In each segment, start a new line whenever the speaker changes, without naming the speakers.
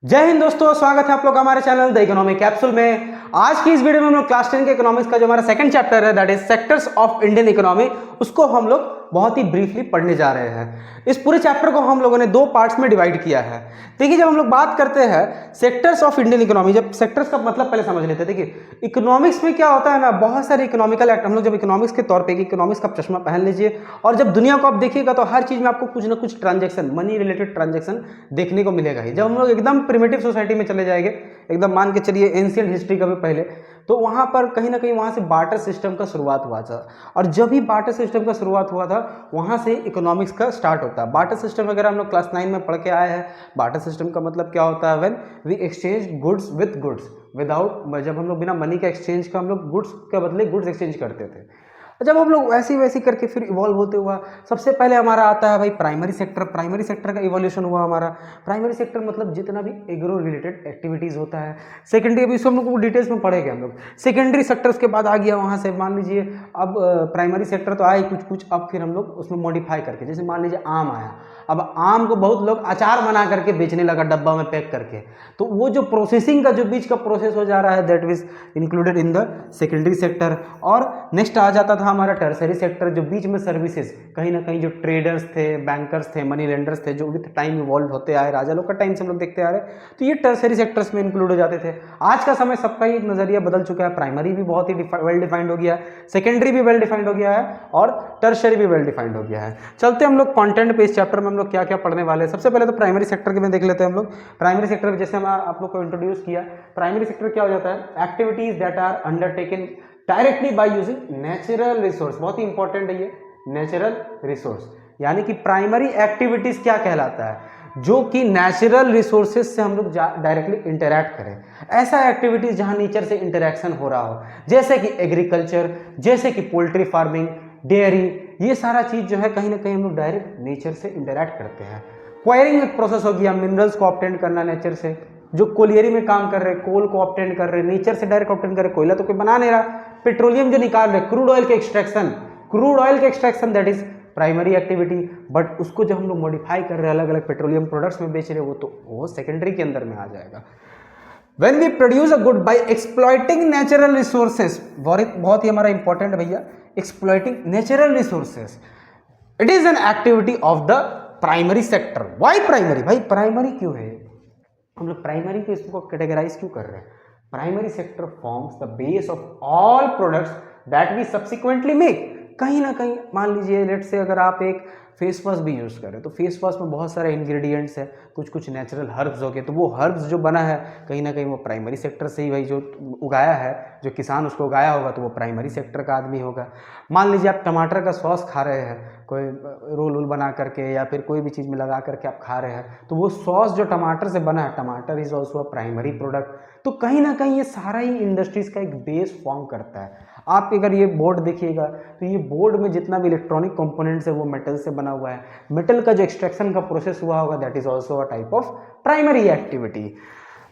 जय हिंद दोस्तों, स्वागत है आप लोग का हमारे चैनल द इकोनॉमिक कैप्सूल में। आज की इस वीडियो में हम लोग क्लास 10 के इकोनॉमिक्स का जो हमारा सेकंड चैप्टर है that is sectors of Indian economy, उसको हम लोग बहुत ही ब्रीफली पढ़ने जा रहे हैं। इस पूरे चैप्टर को हम लोगों ने दो पार्ट्स में डिवाइड किया है। देखिए, जब हम लोग बात करते हैं सेक्टर्स ऑफ इंडियन इकोनॉमी, जब सेक्टर्स का मतलब पहले समझ लेते हैं। देखिए, इकोनॉमिक्स में क्या होता है ना, बहुत सारे इकोनॉमिकल एक्ट, हम लोग जब इकोनॉमिक्स के तौर पे इकोनॉमिक्स का चश्मा पहन लीजिए और जब दुनिया को आप देखिएगा तो हर चीज में आपको कुछ ना कुछ ट्रांजेक्शन, मनी रिलेटेड ट्रांजेक्शन देखने को मिलेगा ही। जब हम लोग एकदम प्रिमिटिव सोसाइटी में चले जाएंगे, एकदम मान के चलिए एंशिएंट हिस्ट्री का भी पहले, तो वहां पर कहीं ना कहीं वहां से बार्टर सिस्टम का शुरुआत हुआ था। और जब भी बार्टर सिस्टम का शुरुआत हुआ था वहां से इकोनॉमिक्स का स्टार्ट होता है। बार्टर सिस्टम वगैरह हम लोग क्लास 9 में पढ़ के आए हैं। बार्टर सिस्टम का मतलब क्या होता है, when we exchange goods with goods without, जब हम लोग बिना मनी का एक्सचेंज का हम लोग गुड्स के बदले गुड्स एक्सचेंज करते थे। जब हम लोग वैसी वैसी करके फिर इवॉल्व होते हुआ, सबसे पहले हमारा आता है भाई प्राइमरी सेक्टर। प्राइमरी सेक्टर का इवोल्यूशन हुआ हमारा। प्राइमरी सेक्टर मतलब जितना भी एग्रो रिलेटेड एक्टिविटीज होता है। सेकेंडरी, अभी इसको हम लोग डिटेल्स में पढ़ेंगे हम लोग। सेकेंडरी सेक्टर्स के बाद आ गया वहाँ से, मान लीजिए अब प्राइमरी सेक्टर तो आए कुछ कुछ, अब फिर हम लोग उसमें मॉडिफाई करके, जैसे मान लीजिए आम आया, अब आम को बहुत लोग अचार बना करके बेचने लगा डब्बा में पैक करके, तो वो जो प्रोसेसिंग का जो बीच का प्रोसेस हो जा रहा है that is included in the secondary sector. और नेक्स्ट आ जाता था हमारा टर्सरी सेक्टर, जो बीच में सर्विसेज, कहीं ना कहीं जो ट्रेडर्स थे, बैंकर्स थे, मनी लेंडर्स थे, जो विद टाइम इवॉल्व होते आए, राजा लोग का टाइम से हम लोग देखते आ रहे, तो ये टर्सरी सेक्टर्स में इंक्लूड हो जाते थे। आज का समय सबका ही एक नजरिया बदल चुका है। प्राइमरी भी बहुत ही वेल डिफाइंड हो गया है, सेकेंडरी भी वेल डिफाइंड हो गया है और टर्सरी भी वेल डिफाइंड हो गया है। चलते हम लोग कंटेंट पे, इस चैप्टर में हम लोग क्या क्या पढ़ने वाले हैं। सबसे पहले तो प्राइमरी सेक्टर के में देख लेते हैं हम लोग। प्राइमरी सेक्टर में जैसे हम आप लोग को इंट्रोड्यूस किया, प्राइमरी सेक्टर क्या हो जाता है, activities that are undertaken directly by using natural resource. बहुत ही इंपॉर्टेंट है ये, नेचुरल रिसोर्स। यानी कि प्राइमरी एक्टिविटीज क्या कहलाता है, जो कि नेचुरल रिसोर्सेज से हम लोग डायरेक्टली इंटरैक्ट करें। ऐसा एक्टिविटीज जहां नेचर से इंटरैक्शन हो रहा हो, जैसे कि एग्रीकल्चर, जैसे कि पोल्ट्री फार्मिंग, डेयरी, ये सारा चीज जो है कहीं ना कहीं हम लोग डायरेक्ट नेचर से इंटरैक्ट करते हैं। क्वायरिंग एक प्रोसेस हो गया, मिनरल्स को ऑब्टेन करना नेचर से। जो कोलियरी में काम कर रहे हैं, कोल को ऑब्टेन कर रहे हैं, नेचर से डायरेक्ट ऑब्टेन कर रहे हैं। कोयला तो कोई बना नहीं रहा, पेट्रोलियम जो निकाल रहे, क्रूड ऑयल के एक्सट्रैक्शन, क्रूड ऑयल के extraction that is primary activity. But उसको जब हम लोग मॉडिफाई कर रहे हैं, अलग अलग पेट्रोलियम प्रोडक्ट्स में बेच रहे हैं, वो सेकेंडरी के अंदर में आ जाएगा। When we produce a good by exploiting natural resources, बहुत ही हमारा इंपॉर्टेंट है भैया, exploiting natural resources, it is an activity of the primary sector. Why primary? भाई प्राइमरी क्यों है, हम लोग प्राइमरी को इसको कैटेगराइज क्यों कर रहे हैं? Primary sector forms the base of all products that we subsequently make. कहीं ना कहीं मान लीजिए लेट से अगर आप एक फेस वॉश भी यूज़ करें, तो फेस वॉश में बहुत सारे इंग्रेडिएंट्स है, कुछ कुछ नेचुरल हर्ब्स हो गए, तो वो हर्ब्स जो बना है कहीं ना कहीं वो प्राइमरी सेक्टर से ही, भाई जो उगाया है, जो किसान उसको उगाया होगा, तो वो प्राइमरी सेक्टर का आदमी होगा। मान लीजिए आप टमाटर का सॉस खा रहे हैं, कोई रोल वोल बना करके या फिर कोई भी चीज़ में लगा करके आप खा रहे हैं, तो वो सॉस जो टमाटर से बना है, टमाटर is also a primary product. तो कहीं ना कहीं ये सारा ही इंडस्ट्रीज का एक बेस फॉर्म करता है। आप अगर ये बोर्ड देखिएगा तो ये बोर्ड में जितना भी इलेक्ट्रॉनिक कंपोनेंट्स है वो मेटल से बना हुआ है। मेटल का जो एक्सट्रैक्शन का प्रोसेस हुआ होगा that is also a type of primary activity.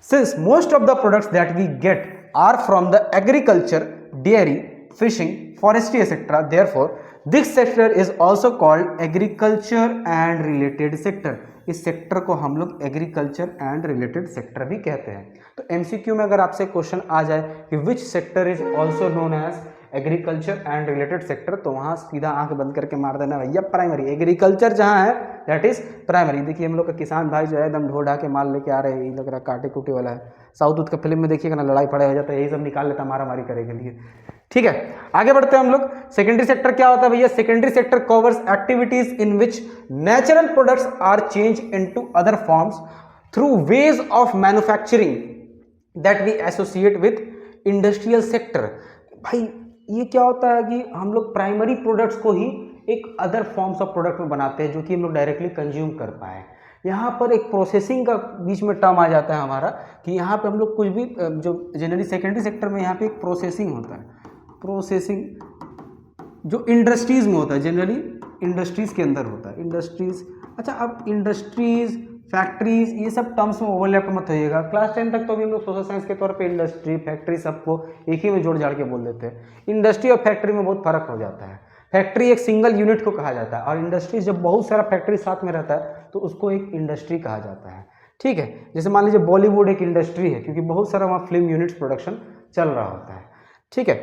Since most of the products that we get are from the agriculture, dairy, fishing, forestry etcetera, therefore this sector is also called agriculture and related sector. इस sector को हम लोग agriculture and related sector भी कहते हैं। तो MCQ में अगर आपसे क्वेश्चन आ जाए कि which sector is also known as agriculture and related sector, तो वहां सीधा आंख बंद करके मार देना भैया प्राइमरी। एग्रीकल्चर जहां है दैट इज प्राइमरी। देखिए हम लोग का किसान भाई जो है एकदम ढो ढा के माल लेके आ रहे हैं, लग रहा काटे कुटे वाला है। साउथ उथ का फिल्म में देखिएगा ना, लड़ाई फड़ाई हो जाता है, यही सब निकाल लेता मारा मारी करे के लिए। ठीक है, आगे बढ़ते हैं हम लोग। सेकेंडरी सेक्टर क्या होता है भैया? Secondary sector covers activities in which natural products are change into other forms through ways of manufacturing that we associate with industrial sector. भाई ये क्या होता है कि हम लोग प्राइमरी प्रोडक्ट्स को ही एक अदर फॉर्म्स ऑफ प्रोडक्ट में बनाते हैं जो कि हम लोग डायरेक्टली कंज्यूम कर पाए। यहाँ पर एक प्रोसेसिंग का बीच में टर्म आ जाता है हमारा, कि यहाँ पे हम लोग कुछ भी जो जनरली सेकेंडरी सेक्टर में यहाँ पे एक प्रोसेसिंग होता है, प्रोसेसिंग जो इंडस्ट्रीज में होता है, जनरली इंडस्ट्रीज के अंदर होता है। इंडस्ट्रीज, अच्छा अब इंडस्ट्रीज, फैक्ट्रीज, ये सब टर्म्स में ओवरलैप मत होइएगा। क्लास 10 तक तो भी हम लोग सोशल साइंस के तौर पे इंडस्ट्री, फैक्ट्री सबको एक ही में जोड़ जाड़ के बोल देते हैं। इंडस्ट्री और फैक्ट्री में बहुत फर्क हो जाता है। फैक्ट्री एक सिंगल यूनिट को कहा जाता है और इंडस्ट्री जब बहुत सारा फैक्ट्री साथ में रहता है तो उसको एक इंडस्ट्री कहा जाता है। ठीक है। जैसे मान लीजिए बॉलीवुड एक इंडस्ट्री है, क्योंकि बहुत सारा वहाँ फिल्म यूनिट्स प्रोडक्शन चल रहा होता है, ठीक है।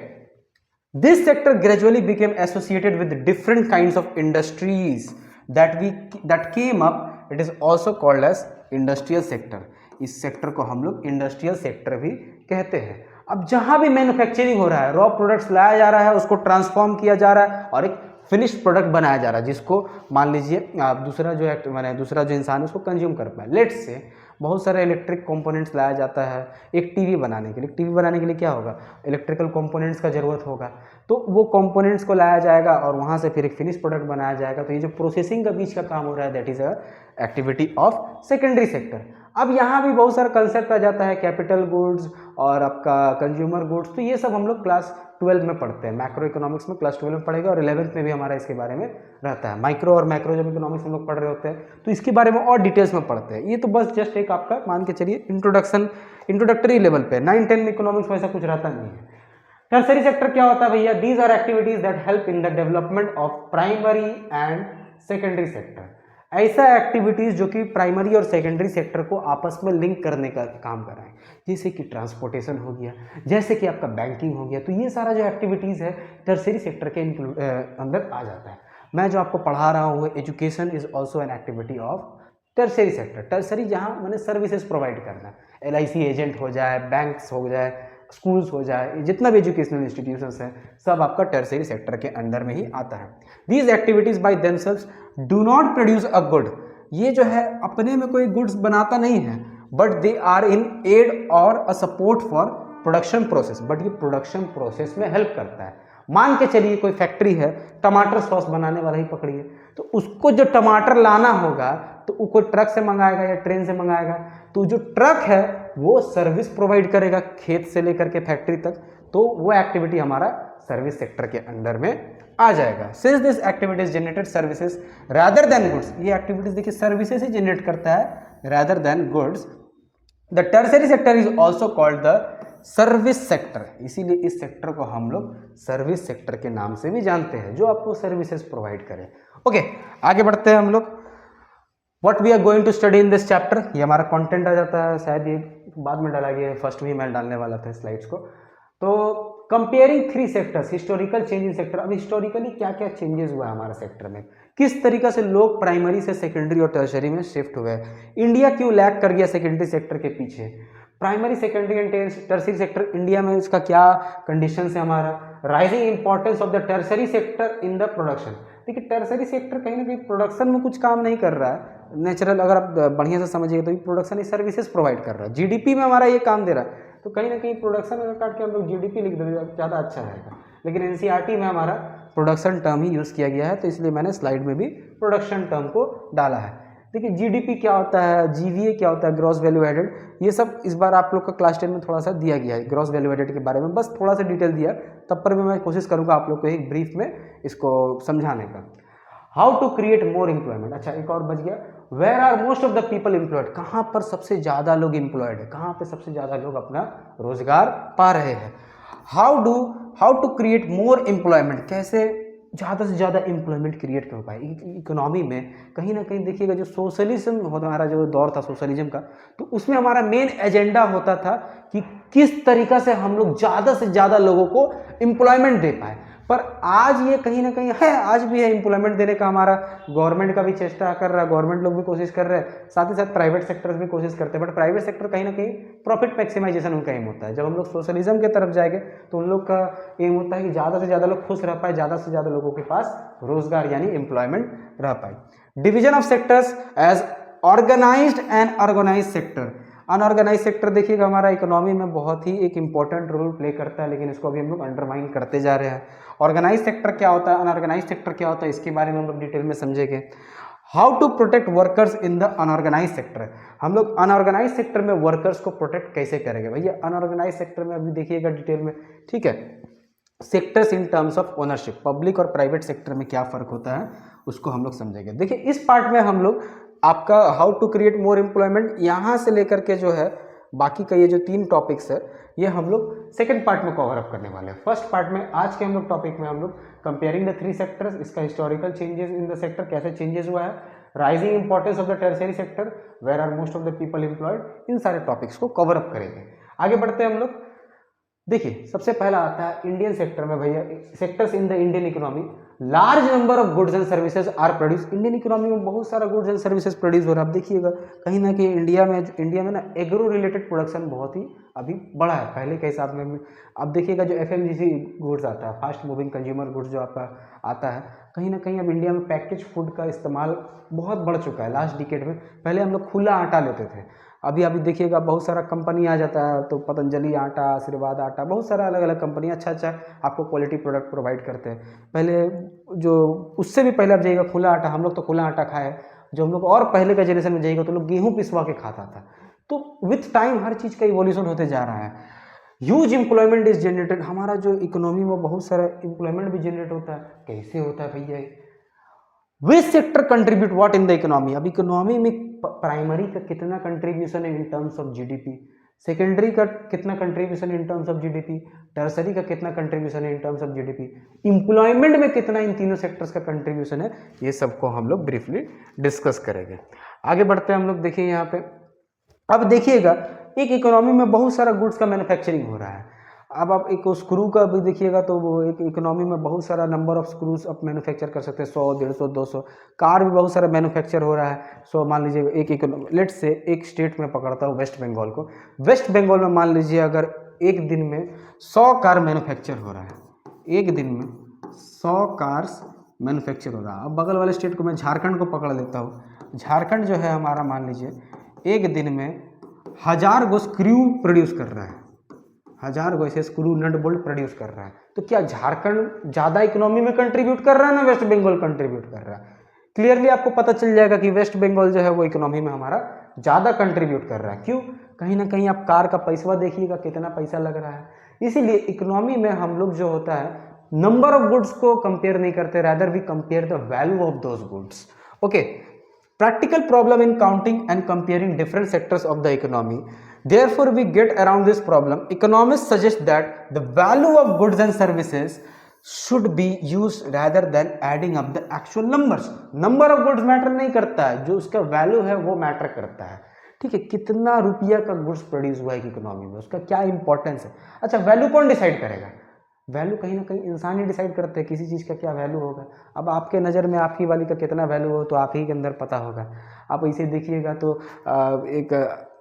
This sector gradually became associated with different kinds of industries that came up, it is also called as industrial sector. इस सेक्टर को हम लोग इंडस्ट्रियल सेक्टर भी कहते हैं। अब जहां भी मैन्युफैक्चरिंग हो रहा है, रॉ प्रोडक्ट्स लाया जा रहा है, उसको ट्रांसफॉर्म किया जा रहा है और एक फिनिश्ड प्रोडक्ट बनाया जा रहा है, जिसको मान लीजिए आप दूसरा जो इंसान है उसको कंज्यूम कर पाए। लेट्स से बहुत सारे इलेक्ट्रिक कंपोनेंट्स लाया जाता है एक टीवी बनाने के लिए। टीवी बनाने के लिए क्या होगा, इलेक्ट्रिकल कंपोनेंट्स का ज़रूरत होगा, तो वो कंपोनेंट्स को लाया जाएगा और वहाँ से फिर एक फिनिश प्रोडक्ट बनाया जाएगा। तो ये जो प्रोसेसिंग का बीच का काम हो रहा है, that is a activity of secondary sector. अब यहाँ भी बहुत सारा कंसेप्ट आ जाता है, कैपिटल गुड्स और आपका कंज्यूमर गुड्स, तो ये सब हम लोग क्लास 12 में पढ़ते हैं। मैक्रो इकोनॉमिक्स में क्लास 12 में पढ़ेगा और 11th में भी हमारा इसके बारे में रहता है। माइक्रो और मैक्रो जब इकोनॉमिक्स हम लोग पढ़ रहे होते हैं तो इसके बारे में और डिटेल्स में पढ़ते हैं। ये तो बस जस्ट एक आपका मान के चलिए इंट्रोडक्टरी लेवल पे, 9-10 में इकोनॉमिक्स वैसा कुछ रहता नहीं है। टर्सरी सेक्टर क्या होता है भैया, these are activities that help in the development of primary and secondary sector. ऐसा एक्टिविटीज जो कि प्राइमरी और सेकेंडरी सेक्टर को आपस में लिंक करने का काम कर रहे हैं, जैसे कि ट्रांसपोर्टेशन हो गया, जैसे कि आपका बैंकिंग हो गया। तो ये सारा जो एक्टिविटीज़ है टर्सरी सेक्टर के अंदर आ जाता है। मैं जो आपको पढ़ा रहा हूँ education is also an activity of tertiary sector. Tertiary जहाँ मैंने सर्विसेज प्रोवाइड करना, LIC एजेंट हो जाए, बैंक्स हो जाए, स्कूल्स हो जाए, जितना भी एजुकेशनल इंस्टीट्यूशंस है सब आपका टर्सरी सेक्टर के अंडर में ही आता है। These activities by themselves do not produce a good. ये जो है अपने में कोई गुड्स बनाता नहीं है, but they are in aid or a support for production process. But ये प्रोडक्शन प्रोसेस में हेल्प करता है। मान के चलिए कोई फैक्ट्री है, टमाटर सॉस बनाने वाला ही पकड़िए, तो उसको जो टमाटर लाना होगा तो वो कोई ट्रक से मंगाएगा या ट्रेन से मंगाएगा, तो जो ट्रक है वो सर्विस प्रोवाइड करेगा खेत से लेकर के फैक्ट्री तक, तो वो एक्टिविटी हमारा सर्विस सेक्टर के अंडर में आ जाएगा। Since this activities generated services rather than goods, ये एक्टिविटीज देखिए सर्विसेज ही जनरेट करता है rather than goods. The tertiary sector is also called the service sector, इसीलिए इस सेक्टर को हम लोग सर्विस सेक्टर के नाम से भी जानते हैं, जो आपको सर्विसेज प्रोवाइड करे। ओके, आगे बढ़ते हैं हम लोग। What we are going to study in this chapter, ये हमारा कंटेंट आ जाता है, शायद ये बाद में डाला गया है, फर्स्ट में ही मैं डालने वाला था स्लाइड्स को। तो comparing 3 sectors, historical change in sector. अब हिस्टोरिकली क्या क्या चेंजेस हुआ है हमारे सेक्टर में, किस तरीका से लोग प्राइमरी से सेकेंडरी और टर्शरी में शिफ्ट हुए, इंडिया क्यों लैग कर गया सेकेंडरी सेक्टर के पीछे, primary secondary and tertiary sector India में इसका क्या कंडीशन है हमारा, rising importance of the tertiary sector in the production. देखिए टर्सरी सेक्टर कहीं ना कहीं प्रोडक्शन में कुछ काम नहीं कर रहा है, नेचुरल अगर आप बढ़िया से समझिए तो प्रोडक्शन ही सर्विसेज प्रोवाइड कर रहा है, जीडीपी में हमारा ये काम दे रहा है। तो कहीं ना कहीं प्रोडक्शन अगर काट के हम लोग जीडीपी लिख देंगे ज़्यादा अच्छा रहेगा, लेकिन एनसीईआरटी में हमारा प्रोडक्शन टर्म ही यूज़ किया गया है, तो इसलिए मैंने स्लाइड में भी प्रोडक्शन टर्म को डाला है। देखिए जीडीपी क्या होता है, जीवीए क्या होता है, ग्रॉस वैल्यू एडेड, ये सब इस बार आप लोग का क्लास 10 में थोड़ा सा दिया गया है ग्रॉस वैल्यू एडेड के बारे में, बस थोड़ा सा डिटेल दिया, तब पर भी मैं कोशिश करूँगा आप लोग को एक ब्रीफ में इसको समझाने का। How to create more employment, अच्छा एक और बच गया, where are most of the people employed, कहाँ पर सबसे ज़्यादा लोग एम्प्लॉयड है, कहाँ पे सबसे ज़्यादा लोग अपना रोजगार पा रहे हैं। How to create more employment, कैसे ज़्यादा से ज़्यादा एम्प्लॉयमेंट क्रिएट कर पाए इकोनॉमी में। कहीं ना कहीं देखिएगा जो सोशलिज्म हमारा जो दौर था सोशलिज्म का, तो उसमें हमारा मेन एजेंडा होता था कि किस तरीका से हम लोग ज़्यादा से ज़्यादा लोगों को एम्प्लॉयमेंट दे पाए। पर आज ये कहीं ना कहीं है, आज भी है एम्प्लॉयमेंट देने का, हमारा गवर्नमेंट का भी चेष्टा कर रहा है, गवर्नमेंट लोग भी कोशिश कर रहे हैं, साथ ही साथ प्राइवेट सेक्टर्स भी कोशिश करते हैं, बट प्राइवेट सेक्टर कहीं ना कहीं प्रॉफिट मैक्सिमाइजेशन उनका एम होता है। जब हम लोग सोशलिज्म की तरफ जाएंगे तो उन लोग का एम होता है कि ज़्यादा से ज़्यादा लोग खुश रह पाए, ज़्यादा से ज़्यादा लोगों के पास रोजगार यानी एम्प्लॉयमेंट रह पाए। Division of sectors as organised and unorganised sector. Unorganised sector देखिएगा हमारा इकोनॉमी में बहुत ही एक इंपॉर्टेंट रोल प्ले करता है, लेकिन इसको अभी हम लोग अंडरमाइन करते जा रहे हैं। ऑर्गेनाइज सेक्टर क्या होता है, अनऑर्गेनाइज सेक्टर क्या होता है, इसके बारे में हम लोग डिटेल में समझेंगे। How to protect workers in the unorganised sector, हम लोग अनऑर्गेनाइज सेक्टर में वर्कर्स को प्रोटेक्ट कैसे करेंगे भैया अनऑर्गेनाइज सेक्टर में, अभी देखिएगा डिटेल में, ठीक है। Sectors in terms of ownership, public और प्राइवेट सेक्टर में क्या फर्क होता है उसको हम लोग समझेंगे। देखिए इस पार्ट में हम लोग आपका how to create more employment यहाँ से लेकर के जो है बाकी का ये जो 3 टॉपिक्स है ये हम लोग सेकंड पार्ट में कवर अप करने वाले हैं। फर्स्ट पार्ट में आज के हम लोग टॉपिक में हम लोग कंपेयरिंग द 3 सेक्टर्स, इसका historical changes in the sector, कैसे चेंजेस हुआ है, rising importance of the tertiary sector, where are most of the people employed, इन सारे टॉपिक्स को कवर अप करेंगे। आगे बढ़ते हैं हम लोग। देखिए सबसे पहला आता है इंडियन सेक्टर में भैया, sectors in the Indian economy, large number of goods and services are produce. Indian economy में बहुत सारा गुड्स एंड सर्विसेज प्रोड्यूस हो रहा है। आप देखिएगा कहीं ना कहीं इंडिया में ना एग्रो रिलेटेड प्रोडक्शन बहुत ही अभी बढ़ा है पहले के हिसाब में। अब देखिएगा जो FMCG गुड्स आता है, फास्ट मूविंग कंज्यूमर गुड्स जो आपका आता है, कहीं ना कहीं अब इंडिया में पैकेज फूड का इस्तेमाल बहुत बढ़ चुका है लास्ट डिकेड में। पहले हम लोग खुला आटा लेते थे, अभी देखिएगा बहुत सारा कंपनी आ जाता है, तो पतंजलि आटा, आशीर्वाद आटा, बहुत सारा अलग अलग कंपनी अच्छा आपको क्वालिटी प्रोडक्ट प्रोवाइड करते हैं। पहले जो उससे भी पहले आप जाइएगा खुला आटा, हम लोग तो खुला आटा खाए, जो हम लोग और पहले का जनरेशन में जाइएगा तो लोग गेहूँ पिसवा के खाता था। तो विथ टाइम हर चीज़ का इवोल्यूशन होते जा रहा है। ह्यूज एम्प्लॉयमेंट इज जनरेटेड, हमारा जो इकोनॉमी में बहुत सारा एम्प्लॉयमेंट भी जनरेट होता है। कैसे होता है भैया? Which sector contribute what in the economy? अब इकोनॉमी में प्राइमरी का कितना कंट्रीब्यूशन है इन टर्म्स ऑफ जीडीपी, सेकेंडरी का कितना contribution in terms of GDP, tertiary का कितना कंट्रीब्यूशन है इन टर्म्स ऑफ जीडीपी, एम्प्लॉयमेंट में कितना इन तीनों सेक्टर्स का कंट्रीब्यूशन है, ये सबको हम लोग ब्रीफली डिस्कस करेंगे। आगे बढ़ते हैं हम लोग। देखिए यहाँ पे अब देखिएगा एक इकोनॉमी में बहुत सारा गुड्स का मैन्युफैक्चरिंग हो रहा है। अब आप एक स्क्रू का भी देखिएगा तो वो एक इकोनॉमी में बहुत सारा नंबर ऑफ स्क्रूज आप मैन्युफैक्चर कर सकते हैं, 100, 150, 200। कार भी बहुत सारा मैन्युफैक्चर हो रहा है। सो मान लीजिए एक इकोनॉमी, लेट से एक स्टेट में पकड़ता हूँ वेस्ट बंगाल को, वेस्ट बंगाल में मान लीजिए अगर एक दिन में 100 कार मैन्युफैक्चर हो रहा है, एक दिन में 100 कार्स मैन्युफैक्चर हो रहा है। अब बगल वाले स्टेट को मैं झारखंड को पकड़ लेता हूँ, झारखंड जो है हमारा मान लीजिए एक दिन में 1000 गो स्क्रू प्रोड्यूस कर रहा है, 1000 गो ऐसे स्क्रू नट बोल्ट प्रोड्यूस कर रहा है। तो क्या झारखंड ज़्यादा इकोनॉमी में कंट्रीब्यूट कर रहा है ना वेस्ट बंगाल कंट्रीब्यूट कर रहा है? क्लियरली आपको पता चल जाएगा कि वेस्ट बंगाल जो है वो इकोनॉमी में हमारा ज़्यादा कंट्रीब्यूट कर रहा है। क्यों? कहीं ना कहीं आप कार का पैसा देखिएगा कितना पैसा लग रहा है। इसीलिए इकोनॉमी में हम लोग जो होता है नंबर ऑफ गुड्स को कंपेयर नहीं करते, rather we compare the value of those goods. Okay, practical problem in counting and comparing different sectors of the economy. Therefore, we get around this problem. Economists suggest that the value of goods and services should be used rather than adding up the actual numbers. Number of goods matter नहीं करता है, जो उसका value है वो matter करता है। ठीक है, कितना रुपया का गुड्स प्रोड्यूस हुआ है इकोनॉमी में, उसका क्या इंपॉर्टेंस है। अच्छा, वैल्यू कौन डिसाइड करेगा? वैल्यू कहीं ना कहीं इंसान ही डिसाइड करते हैं किसी चीज़ का क्या वैल्यू होगा। अब आपके नज़र में आपकी वाली का कितना वैल्यू हो तो आप ही के अंदर पता होगा। आप इसे देखिएगा तो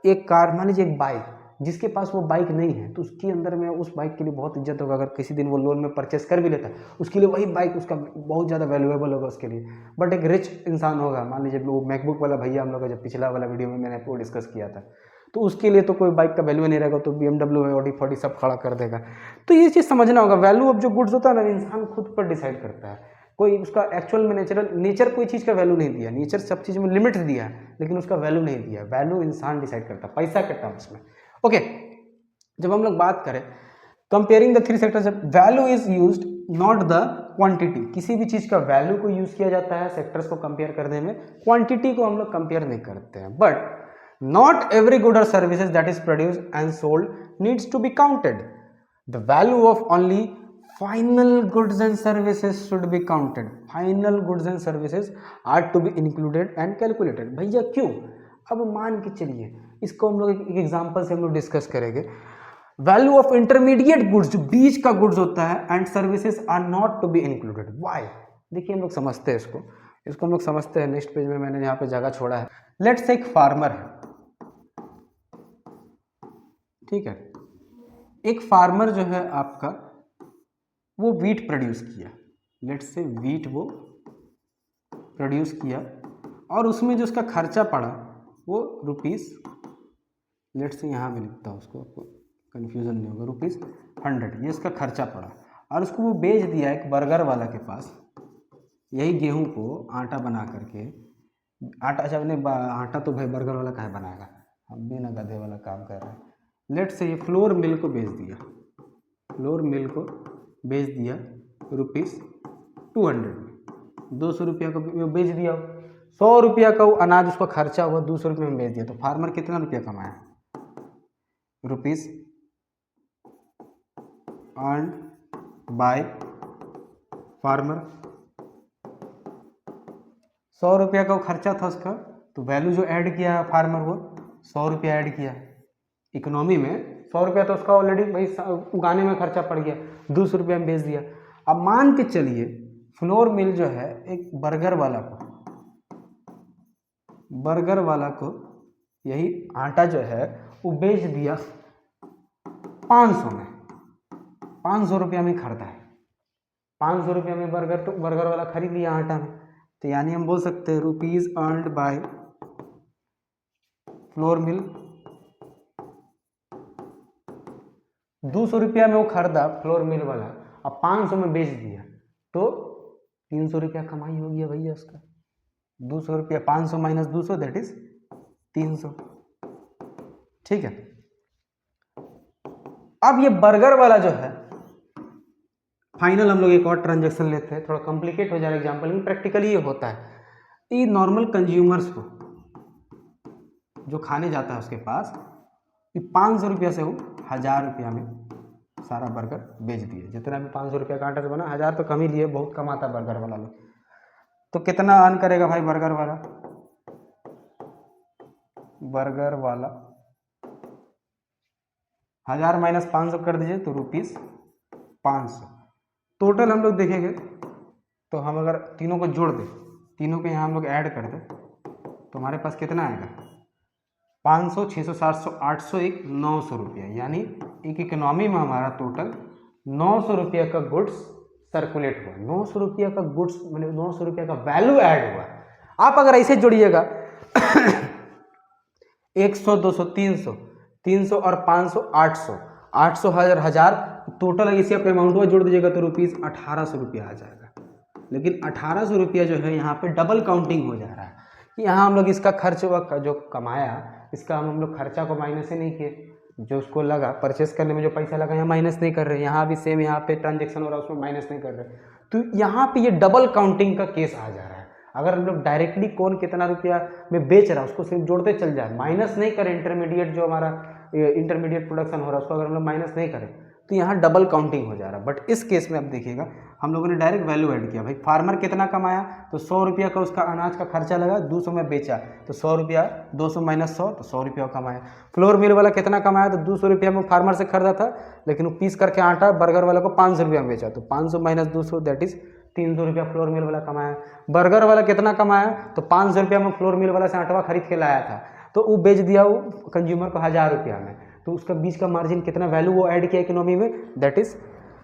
एक कार, मान लीजिए एक बाइक, जिसके पास वो बाइक नहीं है तो उसके अंदर में उस बाइक के लिए बहुत इज्जत होगा। अगर किसी दिन वो लोन में परचेस कर भी लेता है उसके लिए वही बाइक उसका बहुत ज़्यादा वैल्यूएबल होगा उसके लिए। बट एक रिच इंसान होगा, मान लीजिए वो मैकबुक वाला भैया, हम लोग का जब पिछला वाला वीडियो में मैंने आपको डिस्कस किया था, तो उसके लिए तो कोई बाइक का वैल्यू नहीं रहेगा, तो BMW ऑडी 40 सब खड़ा कर देगा। तो ये चीज़ समझना होगा, वैल्यू ऑफ जो गुड्स होता है ना इंसान खुद पर डिसाइड करता है। कोई उसका एक्चुअल में नेचर कोई चीज़ का वैल्यू नहीं दिया, नेचर सब चीज़ में लिमिट्स दिया है लेकिन उसका वैल्यू नहीं दिया। वैल्यू इंसान डिसाइड करता है पैसा के टर्म्स में। ओके, जब हम लोग बात करें comparing the three sectors, value is used not the quantity. किसी भी चीज़ का वैल्यू को यूज़ किया जाता है सेक्टर्स को कंपेयर करने में, क्वांटिटी को हम लोग कंपेयर नहीं करते हैं। But not every good or services that is produced and sold needs to be counted. The value of only final goods and services should be counted. Final goods and services are to be included and calculated. भैया क्यों? अब मान के चलिए, इसको हम लोग एक एग्जांपल से हम लोग डिस्कस करेंगे। वैल्यू ऑफ इंटरमीडिएट गुड्स, जो बीच का गुड्स होता है, and services are not to be included. Why? देखिए हम लोग समझते हैं इसको हम लोग समझते हैं। नेक्स्ट पेज में मैंने यहाँ पे जगह छोड़ा है। लेट्स से एक फार्मर है, ठीक है, एक फार्मर जो है आपका वो वीट प्रोड्यूस किया, लेट्स से वीट वो प्रोड्यूस किया और उसमें जो उसका खर्चा पड़ा वो रुपीस, लेट्स से यहाँ भी लिखता हूँ उसको, आपको कन्फ्यूज़न नहीं होगा, ₹100 ये उसका खर्चा पड़ा और उसको वो बेच दिया एक बर्गर वाला के पास। यही गेहूं को आटा बना करके, आटा जब नहीं, आटा तो भाई बर्गर वाला काहे बनाएगा, हम भी ना गधे वाला काम कर रहे हैं। लेट से ये फ्लोर मिल को बेच दिया, फ्लोर मिल को बेच दिया ₹200 में, 200 रुपया को बेच दिया। 100 रुपया का वो अनाज उसका खर्चा हुआ, 200 रुपये में बेच दिया, तो फार्मर कितना रुपया कमाया? रुपीस अर्न बाय फार्मर 100 रुपया का वो खर्चा था उसका, तो वैल्यू जो ऐड किया फार्मर वो 100 रुपया ऐड किया इकोनॉमी में। 100 रुपया तो उसका ऑलरेडी भाई उगाने में खर्चा पड़ गया, 200 रुपया में बेच दिया। अब मान के चलिए फ्लोर मिल जो है एक बर्गर वाला को यही आटा जो है वो बेच दिया 500 में, 500 रुपया में खरीदा है, 500 रुपया में बर्गर वाला खरीद लिया आटा में। तो यानी हम बोल सकते हैं rupees earned by flour mill. 200 रुपया में वो खरीदा फ्लोर मिल वाला, अब 500 में बेच दिया, तो 300 रुपया कमाई हो गया भैया उसका। 200 रुपया 500 माइनस 200 दैट इज 300। ठीक है, अब ये बर्गर वाला जो है फाइनल हम लोग एक और ट्रांजैक्शन लेते हैं, थोड़ा कॉम्प्लिकेट हो जाएगा एग्जांपल, लेकिन प्रैक्टिकली ये होता है। ये नॉर्मल कंज्यूमर्स को जो खाने जाता है उसके पास 500 रुपया से वो 1000 रुपया में सारा बर्गर बेच दिए। जितना भी 500 रुपया का आटा से बना, 1000 तो कम ही लिए, बहुत कमाता बर्गर वाला लोग। तो कितना अर्न करेगा भाई बर्गर वाला 1000 माइनस 500 कर दीजिए तो रुपीज 500। टोटल हम लोग देखेंगे तो हम अगर तीनों को जोड़ दें, तीनों को यहाँ हम लोग ऐड कर दें तो हमारे पास कितना आएगा 500, 600, 700, 800, 900 रुपया। यानी एक इकोनॉमी में हमारा टोटल 900 रुपया का गुड्स सर्कुलेट हुआ। 900 रुपया का गुड्स मतलब 900 रुपया का वैल्यू ऐड हुआ। आप अगर ऐसे जोड़िएगा 100, 200, 300, 300 और 500 800, 800 1000 टोटल इसी आप अमाउंट में जोड़ दीजिएगा तो रुपीज 1800 रुपया आ जाएगा। लेकिन 1800 रुपया जो है यहाँ पे डबल काउंटिंग हो जा रहा है। यहाँ हम लोग इसका खर्च जो कमाया इसका हम लोग खर्चा को माइनस ही नहीं किए, जो उसको लगा परचेस करने में जो पैसा लगा यहाँ माइनस नहीं कर रहे। यहाँ भी सेम यहाँ पे ट्रांजेक्शन हो रहा है उसमें माइनस नहीं कर रहे। तो यहाँ पे ये डबल काउंटिंग का केस आ जा रहा है। अगर हम लोग डायरेक्टली कौन कितना रुपया में बेच रहा है उसको सिर्फ जोड़ते चल जाए, माइनस नहीं करें, इंटरमीडिएट जो हमारा इंटरमीडिएट प्रोडक्शन हो रहा है उसको अगर हम लोग माइनस नहीं करें तो यहाँ डबल काउंटिंग हो जा रहा है। बट इस केस में अब देखिएगा हम लोगों ने डायरेक्ट वैल्यू ऐड किया। भाई फार्मर कितना कमाया तो 100 रुपया का उसका अनाज का खर्चा लगा, 200 में बेचा तो 100 रुपया, 200 माइनस 100 तो 100 रुपया कमाया। फ्लोर मिल वाला कितना कमाया तो 200 रुपया में फार्मर से खरीदा था, लेकिन वो पीस करके आटा बर्गर वाला को 500 रुपया में बेचा तो 500 माइनस 200 दैट इज 300 रुपया फ्लोर मिल वाला कमाया। बर्गर वाला कितना कमाया तो 500 रुपया में फ्लोर मिल वाला से आटवा खरीद के लाया था तो वो बेच दिया वो कंज्यूमर को 1000 रुपया में, तो उसका बीच का मार्जिन कितना वैल्यू वो ऐड किया इकोनॉमी में दैट इज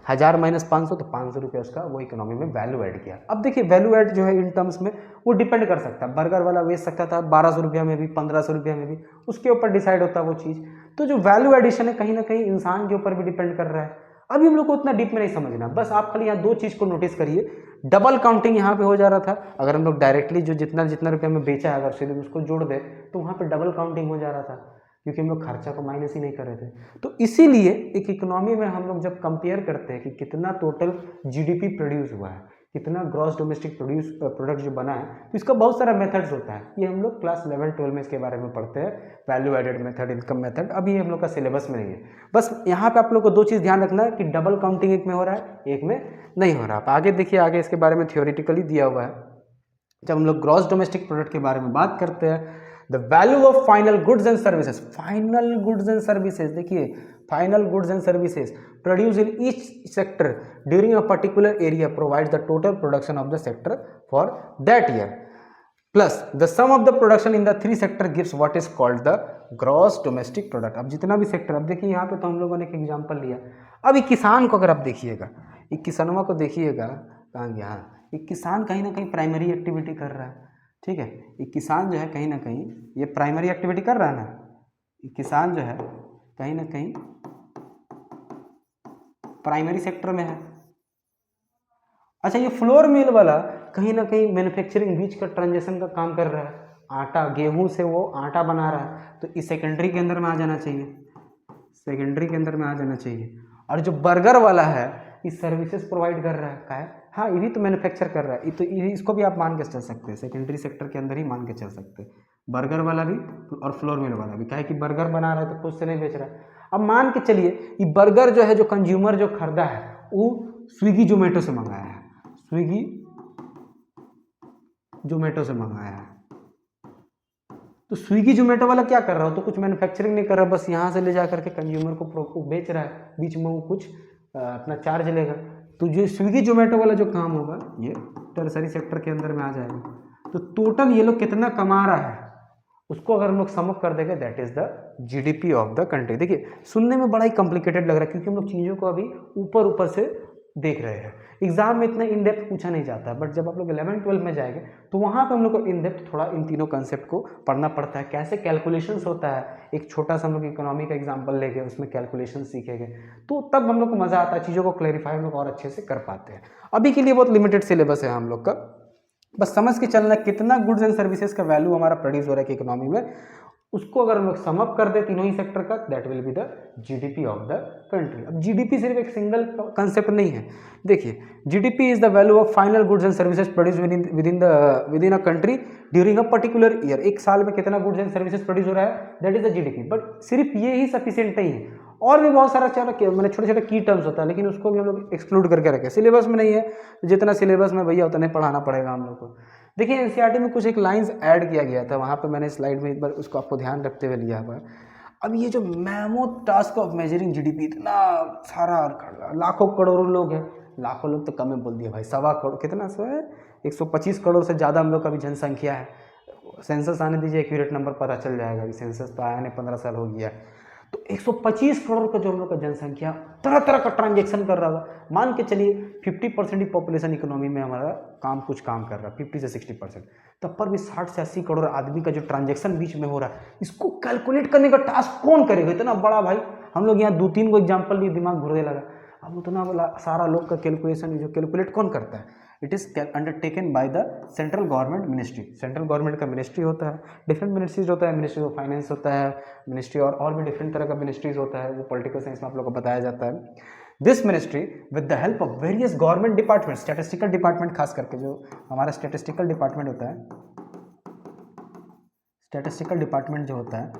1000 माइनस 500 तो 500 रुपया उसका वो इकोनॉमी में वैल्यू ऐड किया। अब देखिए वैल्यू ऐड जो है इन टर्म्स में वो डिपेंड कर सकता है। बर्गर वाला बेच सकता था 1200 रुपया में भी, 1500 रुपया में भी, उसके ऊपर डिसाइड होता है वो चीज़। तो जो वैल्यू एडिशन है कहीं ना कहीं इंसान के ऊपर भी डिपेंड कर रहा है। अभी हम लोग को उतना डीप में नहीं समझना, बस आप खाली यहाँ दो चीज़ को नोटिस करिए। डबल काउंटिंग यहाँ पे हो जा रहा था। अगर हम लोग डायरेक्टली जो जितना रुपया में बेचा है अगर सीधे उसको जोड़ दे तो वहाँ पे डबल काउंटिंग हो जा रहा था, क्योंकि हम लोग खर्चा को माइनस ही नहीं कर रहे थे। तो इसीलिए एक इकोनॉमी में हम लोग जब कंपेयर करते हैं कि कितना टोटल जीडीपी प्रोड्यूस हुआ है, कितना ग्रॉस डोमेस्टिक प्रोडक्ट जो बना है, तो इसका बहुत सारा मेथड्स होता है। ये हम लोग क्लास 11-12 में इसके बारे में पढ़ते हैं, value added method, income method. अभी हम लोग का सिलेबस में नहीं है। बस यहाँ पे आप लोग को दो चीज़ ध्यान रखना है कि डबल काउंटिंग एक में हो रहा है, एक में नहीं हो रहा। आप आगे देखिए, आगे इसके बारे में थियोरिटिकली दिया हुआ है। जब हम लोग ग्रॉस डोमेस्टिक प्रोडक्ट के बारे में बात करते हैं, the value of final goods and services, final goods and services, देखिए final goods and services produce in each sector during a particular area provides the total production of the sector for that year plus the sum of the production in the 3 sector gives what is called the gross domestic product. अब जितना भी sector, अब देखिए यहाँ पे तो हम लोगों ने एक एग्जाम्पल लिया। अब एक किसान को अगर आप देखिएगा, एक किसानवा को देखिएगा, कहाँ गया, एक किसान कहीं ना कहीं प्राइमरी एक्टिविटी कर रहा है। ठीक है, एक किसान जो है कहीं ना कहीं ये प्राइमरी एक्टिविटी कर रहा है ना, एक किसान जो है कहीं ना कहीं प्राइमरी सेक्टर में है। अच्छा, ये फ्लोर मिल वाला कहीं ना कहीं मैन्युफैक्चरिंग बीच का ट्रांजेक्शन का काम कर रहा है, आटा, गेहूं से वो आटा बना रहा है, तो इस सेकेंडरी के अंदर में आ जाना चाहिए, सेकेंडरी के अंदर में आ जाना चाहिए। और जो बर्गर वाला है इस सर्विसेज प्रोवाइड कर रहा है, क्या है, हाँ ये भी तो मैन्युफैक्चर कर रहा है, तो इसको भी आप मान के चल सकते हैं, सेकेंडरी सेक्टर के अंदर ही मान के चल सकते हैं, बर्गर वाला भी और फ्लोर मिल वाला भी। क्या है कि बर्गर बना रहा है तो खुद से नहीं बेच रहा है। अब मान के चलिए ये बर्गर जो है, जो कंज्यूमर जो खरीदा है वो स्विगी जोमेटो से मंगाया है, स्विगी जोमेटो से मंगाया है। तो स्विगी जोमेटो वाला क्या कर रहा हो, तो कुछ मैन्युफैक्चरिंग नहीं कर रहा, बस यहाँ से ले जा करके कंज्यूमर को बेच रहा है, बीच में वो कुछ अपना चार्ज लेगा। तो जो स्विगी जोमेटो वाला जो काम होगा ये टर्सरी सेक्टर के अंदर में आ जाएगा। तो टोटल ये लोग कितना कमा रहा है उसको अगर हम लोग सम अप कर देंगे, that is the GDP of the country. देखिए सुनने में बड़ा ही कॉम्प्लिकेटेड लग रहा है क्योंकि हम लोग चीज़ों को अभी ऊपर ऊपर से देख रहे हैं। एग्जाम में इतना इन डेप्थ पूछा नहीं जाता है, बट जब आप लोग 11-12 में जाएंगे तो वहाँ पे हम लोग को इन डेप्थ थोड़ा इन तीनों कंसेप्ट को पढ़ना पड़ता है, कैसे कैलकुलेशंस होता है। एक छोटा सा हम लोग इकोनॉमी का एग्जाम्पल लेके उसमें कैलकुलेशन सीखेंगे तो तब हम लोग को मज़ा आता है, चीज़ों को क्लैरिफाई हम लोग और अच्छे से कर पाते हैं। अभी के लिए बहुत लिमिटेड सिलेबस है हम लोग का, बस समझ के चलना कितना गुड्स एंड सर्विसेज का वैल्यू हमारा प्रोड्यूस हो रहा है कि इकोनॉमी में, उसको अगर हम लोग सम अप कर दे तीनों ही सेक्टर का, that will be the GDP of the country. अब जीडीपी सिर्फ एक सिंगल कंसेप्ट नहीं है। देखिए GDP is the value of final goods and services produce with in a country during a particular year. एक साल में कितना गुड्स एंड सर्विसेज प्रोड्यूस हो रहा है, that is the GDP. But सिर्फ ये ही सफिशिएंट नहीं है, और भी बहुत सारा मैंने छोटे छोटे की टर्म्स होता है, लेकिन उसको भी हम लोग एक्सक्लूड करके रखें, सिलेबस में नहीं है। जितना सिलेबस में भैया उतना पढ़ाना पड़ेगा हम लोग को। देखिए एनसीईआरटी में कुछ एक लाइंस ऐड किया गया था, वहाँ पे मैंने स्लाइड में एक बार उसको आपको ध्यान रखते हुए लिया हुआ है। अब ये जो mammoth task of measuring GDP, इतना सारा लाखों करोड़ों लोग हैं, लाखों लोग तो कम में बोल दिया भाई, 1.25 करोड़ कितना सो है, 125 करोड़ से ज़्यादा हम लोग का भी जनसंख्या है। सेंसस आने दीजिए, एक्यूरेट नंबर पता चल जाएगा। अभी सेंसस तो आया नहीं, 15 साल हो गया। तो 125 करोड़ का जो हम लोग का जनसंख्या तरह तरह का ट्रांजेक्शन कर रहा होगा। मान के चलिए 50% ही पॉपुलेशन इकोनॉमी में हमारा कुछ काम कर रहा है, 50 से 60%, तब पर भी 60 से 80 करोड़ आदमी का जो ट्रांजेक्शन बीच में हो रहा है, इसको कैलकुलेट करने का टास्क कौन करेगा इतना बड़ा भाई। हम लोग यहाँ 2-3 को एग्जाम्पल लिए दिमाग घुरने लगा, अब उतना वाला सारा लोग का कैलकुलेशन जो कैलकुलेट कौन करता है, it is undertaken by the central government ministry. Central government का मिनिस्ट्री होता है, डिफरेंट मिनिस्ट्रीज होता है, मिनिस्ट्री ऑफ फाइनेंस होता है, मिनिस्ट्री और भी डिफरेंट तरह का मिनिस्ट्रीज होता है, वो पॉलिटिकल साइंस में आप लोग को बताया जाता है। This ministry with the help of various government department, statistical department खास करके जो हमारा स्टैटिस्टिकल डिपार्टमेंट होता है, स्टैटिस्टिकल डिपार्टमेंट जो होता है,